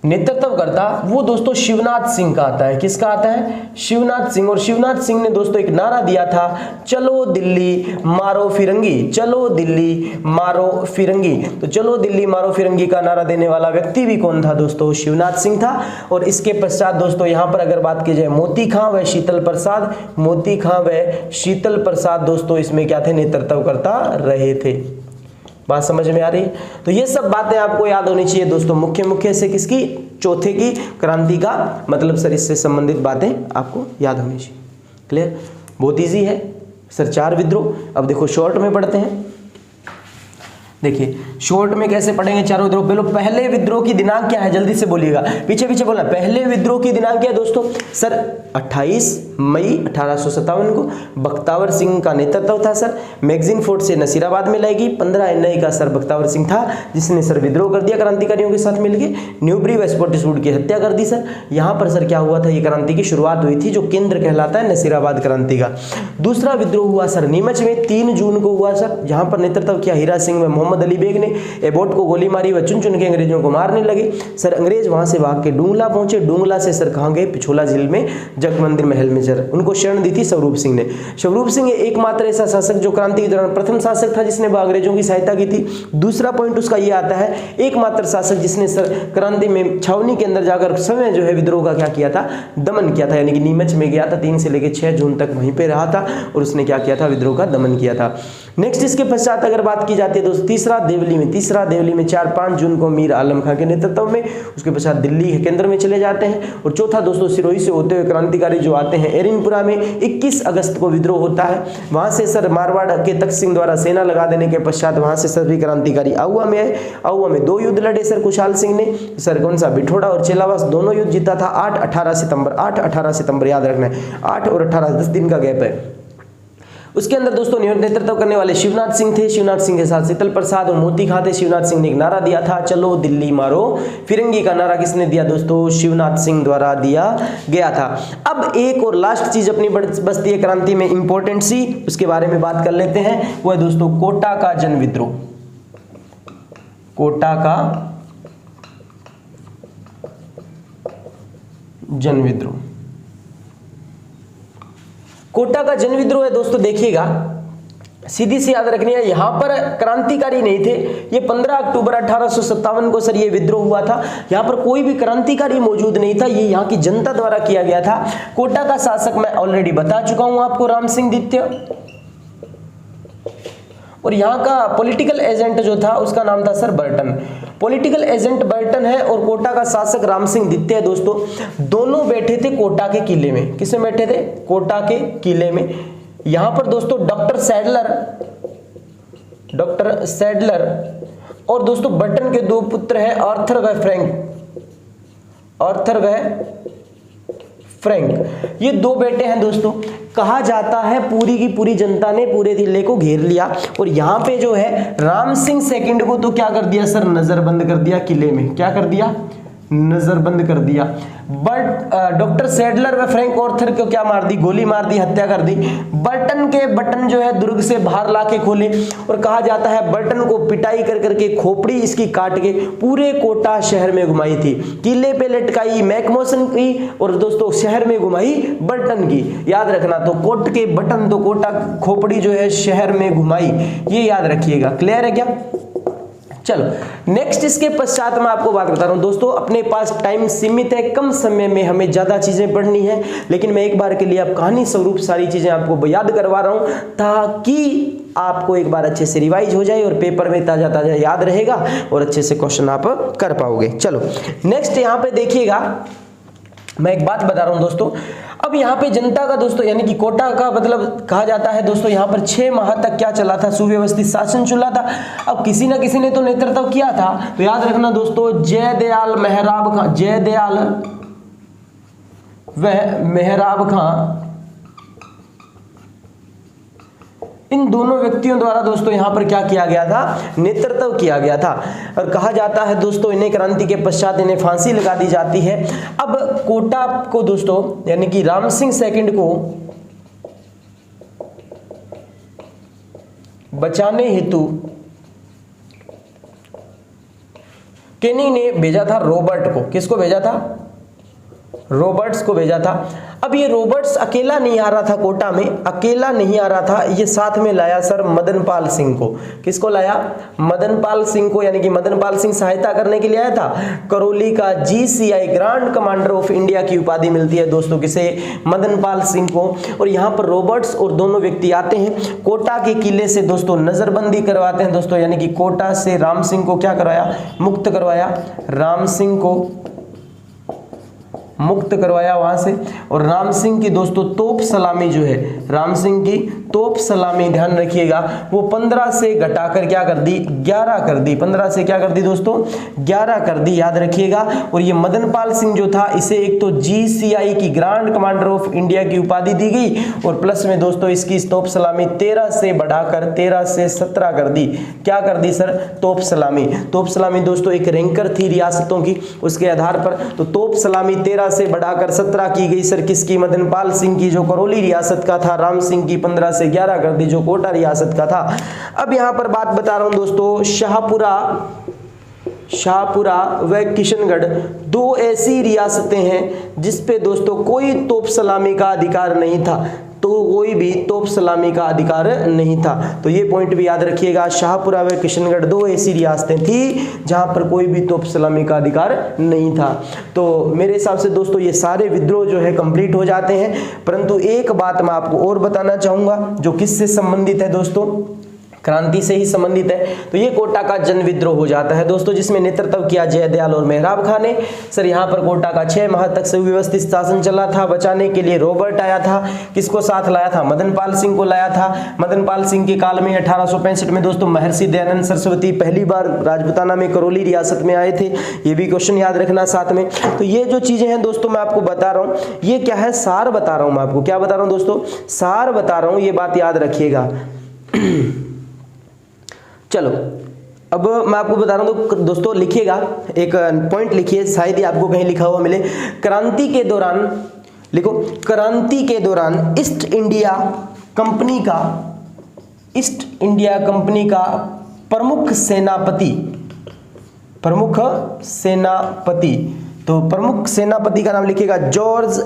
नेतृत्वकर्ता, वो दोस्तों शिवनाथ सिंह का आता है। किसका आता है? शिवनाथ सिंह। और शिवनाथ सिंह ने दोस्तों एक नारा दिया था, चलो दिल्ली मारो फिरंगी। चलो दिल्ली मारो फिरंगी। तो चलो दिल्ली मारो फिरंगी का नारा देने वाला व्यक्ति भी कौन था दोस्तों? शिवनाथ सिंह था। और इसके पश्चात दोस्तों यहां पर अगर बात की जाए मोती खां व शीतल प्रसाद, मोती खां व शीतल प्रसाद दोस्तों इसमें क्या थे? नेतृत्वकर्ता रहे थे। बात समझ में आ रही है? तो ये सब बातें आपको याद होनी चाहिए दोस्तों। मुख्य से किसकी? चौथे की क्रांति का मतलब सर इससे संबंधित बातें आपको याद होनी चाहिए। क्लियर? बहुत इजी है सर। 4 विद्रोह। अब देखो शॉर्ट में पढ़ते हैं। देखिए शॉर्ट में कैसे पढ़ेंगे चारों विद्रोह? पहले विद्रोह की दिनांक क्या है? जल्दी से बोलिएगा, पीछे पीछे बोलना। पहले विद्रोह की दिनांक क्या है दोस्तों? सर 28 मई 1857 को बख्तावर सिंह का नेतृत्व था सर। मैगजीन फोर्ट से नसीराबाद में लाएगी। 15 NI का सर बख्तावर सिंह था, जिसने सर विद्रोह कर दिया क्रांतिकारियों के साथ मिलकर। न्यूबरी व स्पॉटिसवुड की हत्या कर दी सर। यहाँ पर सर क्या हुआ था? ये क्रांति की शुरुआत हुई थी, जो केंद्र कहलाता है नसीराबाद क्रांति का। दूसरा विद्रोह हुआ सर नीमच में 3 जून को हुआ सर, जहां पर नेतृत्व किया हीरा सिंह व मोहम्मद अली बेग ने। एबोट को गोली मारी व चुन चुन के अंग्रेजों को मारने लगे सर। अंग्रेज वहां से भाग के डूंगला पहुंचे। डूंगला से सर कहां गए? पिछोला झील में जगमंदिर महल में सर उनको शरण दी थी स्वरूप सिंह ने। स्वरूप सिंह एकमात्र ऐसा शासक जो क्रांति के दौरान प्रथम शासक था जिसने अंग्रेजों की सहायता की थी। दूसरा पॉइंट उसका ये आता है, एकमात्र शासक जिसने सर क्रांति में छावनी के अंदर जाकर समय जो है विद्रोह का क्या किया था? दमन किया था। यानी कि नीमच में गया था, 3 से लेकर 6 जून तक वहीं पे रहा था और उसने क्या किया था? विद्रोह का दमन किया था। नेक्स्ट इसके पश्चात अगर बात की जाती है दोस्तों तीसरा देवली में 4-5 जून को मीर आलम खां के नेतृत्व में। उसके पश्चात दिल्ली के केंद्र में चले जाते हैं। और चौथा दोस्तों सिरोही से होते हुए क्रांतिकारी जो आते हैं एरिनपुरा में 21 अगस्त को विद्रोह होता है। वहां से सर मारवाड़ के तख्त सिंह द्वारा सेना लगा देने के पश्चात वहां से सभी क्रांतिकारी आउवा में आए। आउवा में 2 युद्ध लड़े सर कुशाल सिंह ने। सर कौन सा? बिठोड़ा और चेलावास दोनों युद्ध जीता था। 8-18 सितंबर याद रखना है। 8 और 18 10 दिन का गैप है। उसके अंदर दोस्तों नेतृत्व करने वाले शिवनाथ सिंह थे। शिवनाथ सिंह के साथ शीतल प्रसाद और मोती खां थे। शिवनाथ सिंह ने एक नारा दिया था, चलो दिल्ली मारो फिरंगी का नारा किसने दिया दोस्तों? शिवनाथ सिंह द्वारा दिया गया था। अब एक और लास्ट चीज अपनी बस्ती है क्रांति में इंपॉर्टेंट सी, उसके बारे में बात कर लेते हैं। वो है दोस्तों कोटा का जन विद्रोह। कोटा का जन विद्रोह। कोटा का जन विद्रोह है दोस्तों, देखिएगा सीधी सी याद रखनी है। यहां पर क्रांतिकारी नहीं थे। ये 15 अक्टूबर 1857 को सर ये विद्रोह हुआ था। यहां पर कोई भी क्रांतिकारी मौजूद नहीं था, ये यहां की जनता द्वारा किया गया था। कोटा का शासक मैं ऑलरेडी बता चुका हूं आपको, राम सिंह द्वितीय। और यहाँ का पॉलिटिकल एजेंट जो था उसका नाम था sir Burton. Political agent Burton है और कोटा का शासक राम सिंह द्वितीय है दोस्तों। दोनों बैठे थे कोटा के किले में। किसमें बैठे थे? कोटा के किले में। यहां पर दोस्तों डॉक्टर सैडलर और दोस्तों बर्टन के दो पुत्र हैं, आर्थर व फ्रैंक। ये दो बेटे हैं दोस्तों। कहा जाता है पूरी की पूरी जनता ने पूरे किले को घेर लिया और यहाँ पे जो है राम सिंह सेकंड को तो क्या कर दिया सर? नजरबंद कर दिया किले में। क्या कर दिया? नजरबंद कर दिया। बट डॉक्टर सैडलर व फ्रैंक ऑर्थर को क्या मार दी? गोली मार दी, हत्या कर दी। बटन जो है दुर्ग से बाहर लाके खोले और कहा जाता है बटन को पिटाई कर करके खोपड़ी इसकी काट के पूरे कोटा शहर में घुमाई थी। किले पे लटकाई मैकमोहन की और दोस्तों शहर में घुमाई बटन की। याद रखना, तो कोट के बटन तो कोटा खोपड़ी जो है शहर में घुमाई, ये याद रखिएगा। क्लियर है क्या? चलो नेक्स्ट, इसके पश्चात मैं आपको बात बता रहा हूं दोस्तों। अपने पास टाइम सीमित है, कम समय में हमें ज्यादा चीजें पढ़नी है, लेकिन मैं एक बार के लिए अब कहानी स्वरूप सारी चीजें आपको याद करवा रहा हूं ताकि आपको एक बार अच्छे से रिवाइज हो जाए और पेपर में ताजा ताजा याद रहेगा और अच्छे से क्वेश्चन आप कर पाओगे। चलो नेक्स्ट यहां पे देखिएगा, मैं एक बात बता रहा हूं दोस्तों। अब यहाँ पे जनता का दोस्तों यानी कि कोटा का मतलब कहा जाता है दोस्तों यहाँ पर 6 माह तक क्या चला था? सुव्यवस्थित शासन चला था। अब किसी ना किसी ने तो नेतृत्व किया था, तो याद रखना दोस्तों जयदयाल मेहराब खां, इन दोनों व्यक्तियों द्वारा दोस्तों यहां पर क्या किया गया था? नेतृत्व किया गया था। और कहा जाता है दोस्तों इन्हें क्रांति के पश्चात इन्हें फांसी लगा दी जाती है। अब कोटा को दोस्तों यानी कि राम सिंह सेकंड को बचाने हेतु केनी ने भेजा था रॉबर्ट को। किसको भेजा था? रॉबर्ट्स को भेजा था। अब ये रॉबर्ट्स अकेला नहीं आ रहा था कोटा में, अकेला नहीं आ रहा था, ये साथ में लाया सर मदनपाल सिंह को। किसको लाया? मदनपाल सिंह को, यानी कि मदनपाल सिंह सहायता करने के लिए आया था। करौली का GCI grand commander of India की उपाधि मिलती है दोस्तों किसे? मदनपाल सिंह को। और यहाँ पर रॉबर्ट्स और दोनों व्यक्ति आते हैं कोटा के किले से दोस्तों नजरबंदी करवाते हैं दोस्तों, यानी कि कोटा से राम सिंह को क्या करवाया? मुक्त करवाया। राम सिंह को मुक्त करवाया वहां से। और राम सिंह की दोस्तों तोप सलामी जो है, राम सिंह की तोप सलामी ध्यान रखिएगा, वो 15 से घटाकर क्या कर दी? 11 कर दी। 15 से क्या कर दी दोस्तों? 11 कर दी, याद रखिएगा। और ये मदनपाल सिंह जो था इसे एक तो GCI की ग्रांड कमांडर ऑफ इंडिया की उपाधि दी गई और प्लस में दोस्तों इसकी तोप सलामी 13 से बढ़ाकर 13 से 17 कर दी। क्या कर दी सर? तोप सलामी। तोप सलामी दोस्तों एक रैंकर थी रियासतों की, उसके आधार पर तो तोप सलामी 13 से बढ़ाकर 17 की गई सर। किसकी? मदनपाल सिंह की, जो करौली रियासत का था। राम सिंह की 15 से 11 कर दी, जो कोटा रियासत का था। अब यहां पर बात बता रहा हूं दोस्तों, शाहपुरा व किशनगढ़ 2 ऐसी रियासतें हैं जिसपे दोस्तों कोई तोप सलामी का अधिकार नहीं था, तो कोई भी तोप सलामी का अधिकार नहीं था। तो ये पॉइंट भी याद रखिएगा, शाहपुरा व किशनगढ़ 2 ऐसी रियासतें थी जहां पर कोई भी तोप सलामी का अधिकार नहीं था। तो मेरे हिसाब से दोस्तों ये सारे विद्रोह जो है कंप्लीट हो जाते हैं, परंतु एक बात मैं आपको और बताना चाहूंगा जो किससे संबंधित है दोस्तों? क्रांति से ही संबंधित है। तो ये कोटा का जन विद्रोह हो जाता है दोस्तों, जिसमें नेतृत्व किया जयदयाल और मेहराब खां ने। सर यहाँ पर कोटा का 6 माह तक सुव्यवस्थित शासन चला था। बचाने के लिए रॉबर्ट आया था। किसको साथ लाया था? मदनपाल सिंह को लाया था। मदनपाल सिंह के काल में 1865 में दोस्तों महर्षि दयानंद सरस्वती पहली बार राजपूताना में करौली रियासत में आए थे। ये भी क्वेश्चन याद रखना साथ में। तो ये जो चीजें हैं दोस्तों मैं आपको बता रहा हूँ, ये क्या है? सार बता रहा हूँ मैं आपको। क्या बता रहा हूँ दोस्तों? सार बता रहा हूँ, ये बात याद रखिएगा। चलो अब मैं आपको बता रहा हूं, तो दोस्तों लिखिएगा, एक पॉइंट लिखिए, शायद ही आपको कहीं लिखा हुआ मिले। क्रांति के दौरान लिखो, क्रांति के दौरान ईस्ट इंडिया कंपनी का प्रमुख सेनापति, तो प्रमुख सेनापति का नाम लिखिएगा जॉर्ज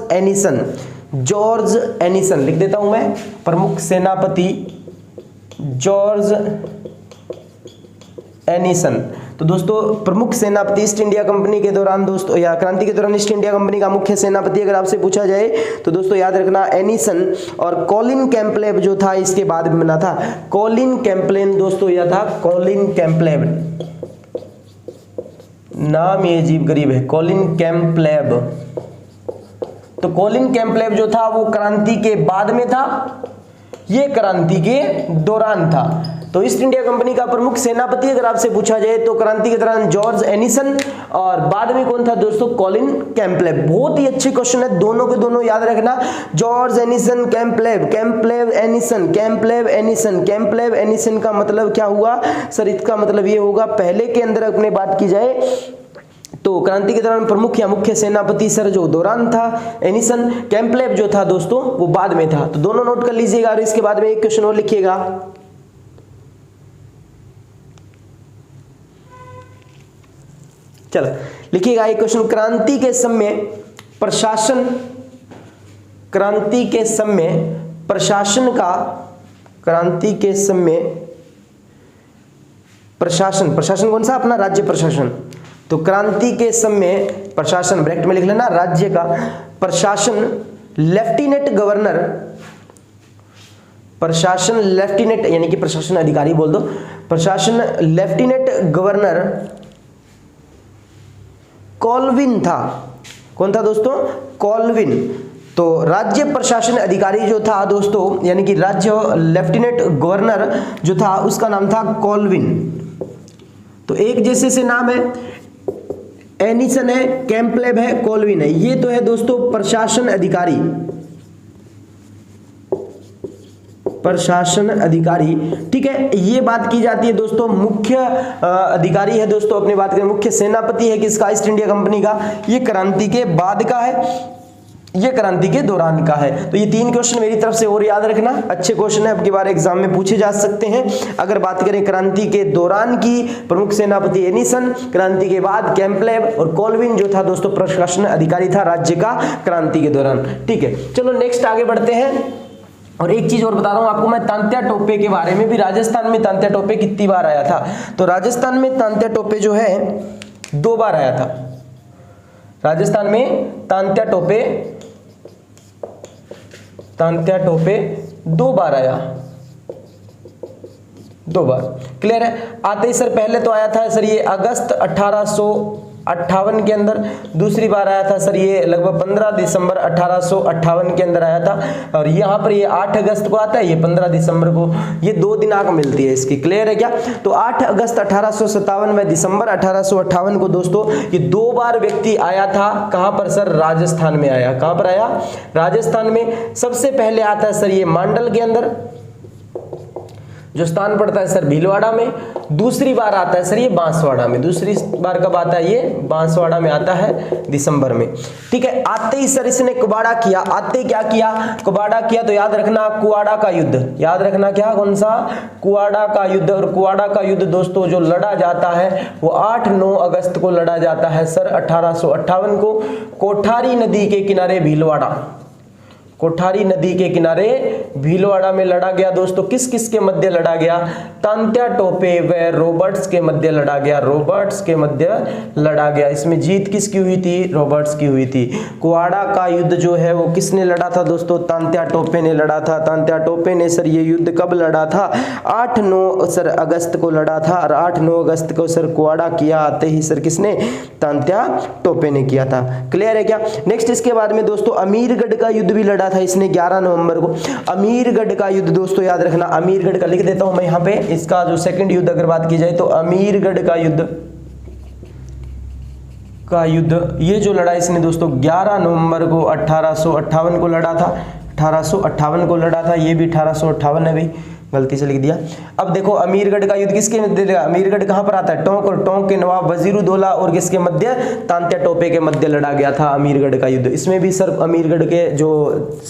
एनिसन लिख देता हूं मैं। प्रमुख सेनापति जॉर्ज एनिसन। तो दोस्तों प्रमुख सेनापति ईस्ट इंडिया कंपनी के दौरान दोस्तों, या क्रांति के दौरान ईस्ट इंडिया कंपनी का मुख्य सेनापति अगर आपसे पूछा जाए तो दोस्तों याद रखना एनिसन। और कॉलिन कैम्पबेल जो था इसके बाद में बना था। कॉलिन कैम्पबेल दोस्तों यह था कॉलिन कैम्पबेल। नाम ये अजीब गरीब है, कॉलिन कैम्पबेल। तो कॉलिन कैम्पबेल जो था वो क्रांति के बाद में था, ये क्रांति के दौरान था। तो ईस्ट इंडिया कंपनी का प्रमुख सेनापति अगर आपसे पूछा जाए तो क्रांति के दौरान जॉर्ज एनिसन, और बाद में कौन था दोस्तों, कॉलिन कैम्पबेल। बहुत ही अच्छे क्वेश्चन है, दोनों के दोनों याद रखना, George Ennison Campbell, Campbell Ennison, Campbell Ennison. Campbell Ennison का मतलब क्या हुआ सर, इसका मतलब ये होगा, पहले के अंदर अपने बात की जाए तो क्रांति के दौरान प्रमुख या मुख्य सेनापति सर जो दौरान था एनिसन, कैम्पबेल जो था दोस्तों वो बाद में था। तो दोनों नोट कर लीजिएगा, और इसके बाद में एक क्वेश्चन और लिखिएगा। चलो लिखिएगा एक क्वेश्चन, क्रांति के समय प्रशासन, क्रांति के समय प्रशासन का, क्रांति के समय प्रशासन, प्रशासन कौन सा, अपना राज्य प्रशासन। तो क्रांति के समय प्रशासन, ब्रैकेट में लिख लेना, राज्य का प्रशासन लेफ्टिनेंट गवर्नर, प्रशासन लेफ्टिनेंट यानी कि प्रशासन अधिकारी बोल दो, प्रशासन लेफ्टिनेंट गवर्नर कॉल्विन था। कौन था दोस्तों, कॉल्विन। तो राज्य प्रशासन अधिकारी जो था दोस्तों, यानी कि राज्य लेफ्टिनेंट गवर्नर जो था उसका नाम था कॉल्विन। तो एक जैसे से नाम है, एनिसन है, कैम्पबेल है, कॉल्विन है, ये तो है दोस्तों प्रशासन अधिकारी, प्रशासन अधिकारी। ठीक है, ये बात की जाती है दोस्तों, मुख्य अधिकारी है दोस्तों, अपनी बात करें मुख्य सेनापति है किसका, ईस्ट इंडिया कंपनी का, ये क्रांति के बाद का है, ये क्रांति के दौरान का है। तो ये तीन क्वेश्चन मेरी तरफ से और याद रखना, अच्छे क्वेश्चन है, अब की बार एग्जाम में पूछे जा सकते हैं। अगर बात करें क्रांति के दौरान की, प्रमुख सेनापति एनिसन, क्रांति के बाद कैम्पबेल, और कॉल्विन जो था दोस्तों प्रशासन अधिकारी था राज्य का क्रांति के दौरान। ठीक है, चलो नेक्स्ट आगे बढ़ते हैं। और एक चीज और बता रहा हूं आपको मैं तांत्या टोपे के बारे में भी, राजस्थान में तांत्या टोपे कितनी बार आया था। तो राजस्थान में तांत्या टोपे जो है 2 बार आया था। राजस्थान में तांत्या टोपे 2 बार आया, 2 बार। क्लियर है, आते ही सर पहले तो आया था सर ये अगस्त 1858 के अंदर, दूसरी बार आया था सर ये लगभग 15 दिसंबर 1858 के अंदर आया था, और यहाँ पर ये 8 अगस्त को आता है, ये 15 दिसंबर को, ये 2 दिनांक मिलती है इसकी। क्लियर है क्या, तो 8 अगस्त 1857 में दिसंबर 1858 को दोस्तों ये 2 बार व्यक्ति आया था। कहां पर सर, राजस्थान में आया। कहां पर आया, राजस्थान में। सबसे पहले आता है सर ये मांडल के अंदर, जो स्थान पड़ता है सर भीलवाड़ा में। दूसरी बार आता है सर ये बांसवाड़ा में। दूसरी बार कब आता है, ये बांसवाड़ा में आता है दिसंबर में। ठीक है, आते ही सर इसने कुबाड़ा किया। आते क्या किया, कुबाड़ा किया। तो याद रखना कुआड़ा का युद्ध, याद रखना क्या, कौन सा, कुआड़ा का युद्ध। और कुआड़ा का युद्ध दोस्तों जो लड़ा जाता है वो 8-9 अगस्त को लड़ा जाता है सर 1858 को, कोठारी नदी के किनारे भीलवाड़ा, कोठारी नदी के किनारे भीलवाड़ा में लड़ा गया दोस्तों। किस किस के मध्य लड़ा गया, तांत्या टोपे व रॉबर्ट्स के मध्य लड़ा गया, रॉबर्ट्स के मध्य लड़ा गया। इसमें जीत किसकी हुई थी, रॉबर्ट्स की हुई थी। कुआड़ा का युद्ध जो है वो किसने लड़ा था दोस्तों, तांत्या टोपे ने लड़ा था। तांत्या टोपे ने सर ये युद्ध कब लड़ा था, 8-9 सर अगस्त को लड़ा था, और 8-9 अगस्त को सर कुआड़ा किया आते ही सर किसने, तांत्या टोपे ने किया था। क्लियर है क्या। नेक्स्ट इसके बाद में दोस्तों अमीरगढ़ का युद्ध भी लड़ा था इसने 11 नवंबर को। अमीरगढ़ का युद्ध दोस्तों याद रखना, अमीरगढ़ का लिख देता हूं मैं यहां पे, इसका जो सेकंड युद्ध अगर बात की जाए तो अमीरगढ़ का युद्ध ये जो लड़ा इसने दोस्तों 11 नवंबर को 1858 को लड़ा था, 1858 को लड़ा था। ये भी 1858 है भाई, गलती से लिख दिया। अब देखो अमीरगढ़ का युद्ध किसके मध्य लड़ा, अमीरगढ़ कहां पर आता है, टोंक, और टोंक के नवाब वजीरुद्दौला और किसके मध्य, तांत्या टोपे के मध्य लड़ा गया था अमीरगढ़ का युद्ध। इसमें भी सर अमीरगढ़ के जो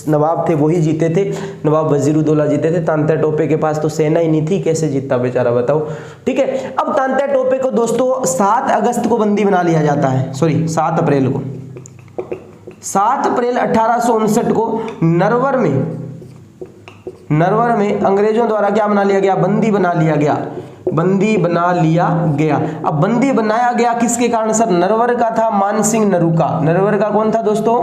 नवाब थे वही जीते थे, नवाब वजीरुद्दौला जीते थे। तांत्या टोपे के पास तो सेना ही नहीं थी, कैसे जीतता बेचारा बताओ। ठीक है, अब तांत्या टोपे को दोस्तों 7 अगस्त को बंदी बना लिया जाता है, सॉरी 7 अप्रैल को, 7 अप्रैल 1859 को नरवर में अंग्रेजों द्वारा क्या बना लिया गया, बंदी बना लिया गया। बंदी बना लिया गया। अब बंदी बनाया गया किसके कारण सर? नरवर का था मानसिंह नरूका। नरवर का कौन था दोस्तों?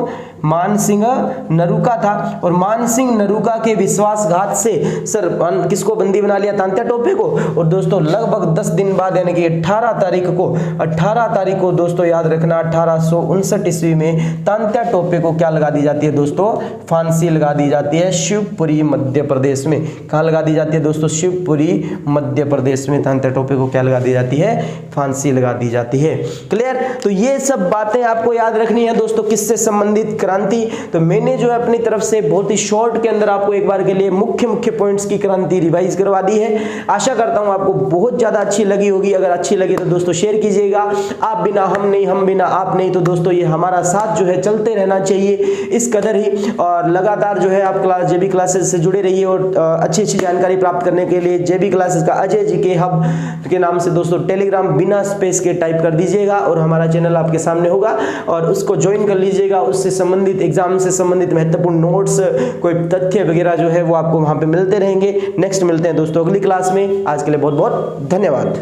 मानसिंह नरूका था। और मानसिंह नरूका के विश्वासघात से सर किसको बंदी बना लिया? तांत्या टोपे को। और दोस्तों लगभग 10 दिन बाद यानी कि 18 तारीख को दोस्तों याद रखना 1859 ईस्वी में तांत्या टोपे को क्या लगा दी जाती है दोस्तों? फांसी लगा दी जाती है शिवपुरी मध्य प्रदेश में। कहां लगा दी जाती है दोस्तों? शिवपुरी मध्य प्रदेश में तांत्या टोपे को क्या लगा दी जाती है? फांसी लगा दी जाती है। क्लियर? तो ये सब बातें आपको याद रखनी है दोस्तों। किससे संबंधित? क्रांति। तो मैंने जो है अपनी तरफ से बहुत ही शॉर्ट के अंदर आपको एक बार के लिए मुख्य पॉइंट्स की क्रांति रिवाइज करवा दी है। आशा करता हूं आपको बहुत ज्यादा अच्छी लगी होगी। अगर अच्छी लगी तो दोस्तों शेयर कीजिएगा। आप बिना हम नहीं, हम बिना आप नहीं। तो दोस्तों ये हमारा साथ जो है चलते रहना चाहिए इस कदर ही। और लगातार जो है आप जेबी क्लासेस से जुड़े रहिए और अच्छी जानकारी प्राप्त करने के लिए जेबी क्लासेस का अजय जी के हब के नाम से दोस्तों टेलीग्राम बिना स्पेस के टाइप कर दीजिएगा और हमारा चैनल आपके सामने होगा और उसको ज्वाइन कर लीजिएगा। उससे संबंधित एग्जाम से संबंधित महत्वपूर्ण नोट्स, कोई तथ्य वगैरह जो है वो आपको वहां पे मिलते रहेंगे। नेक्स्ट मिलते हैं दोस्तों अगली क्लास में। आज के लिए बहुत बहुत धन्यवाद।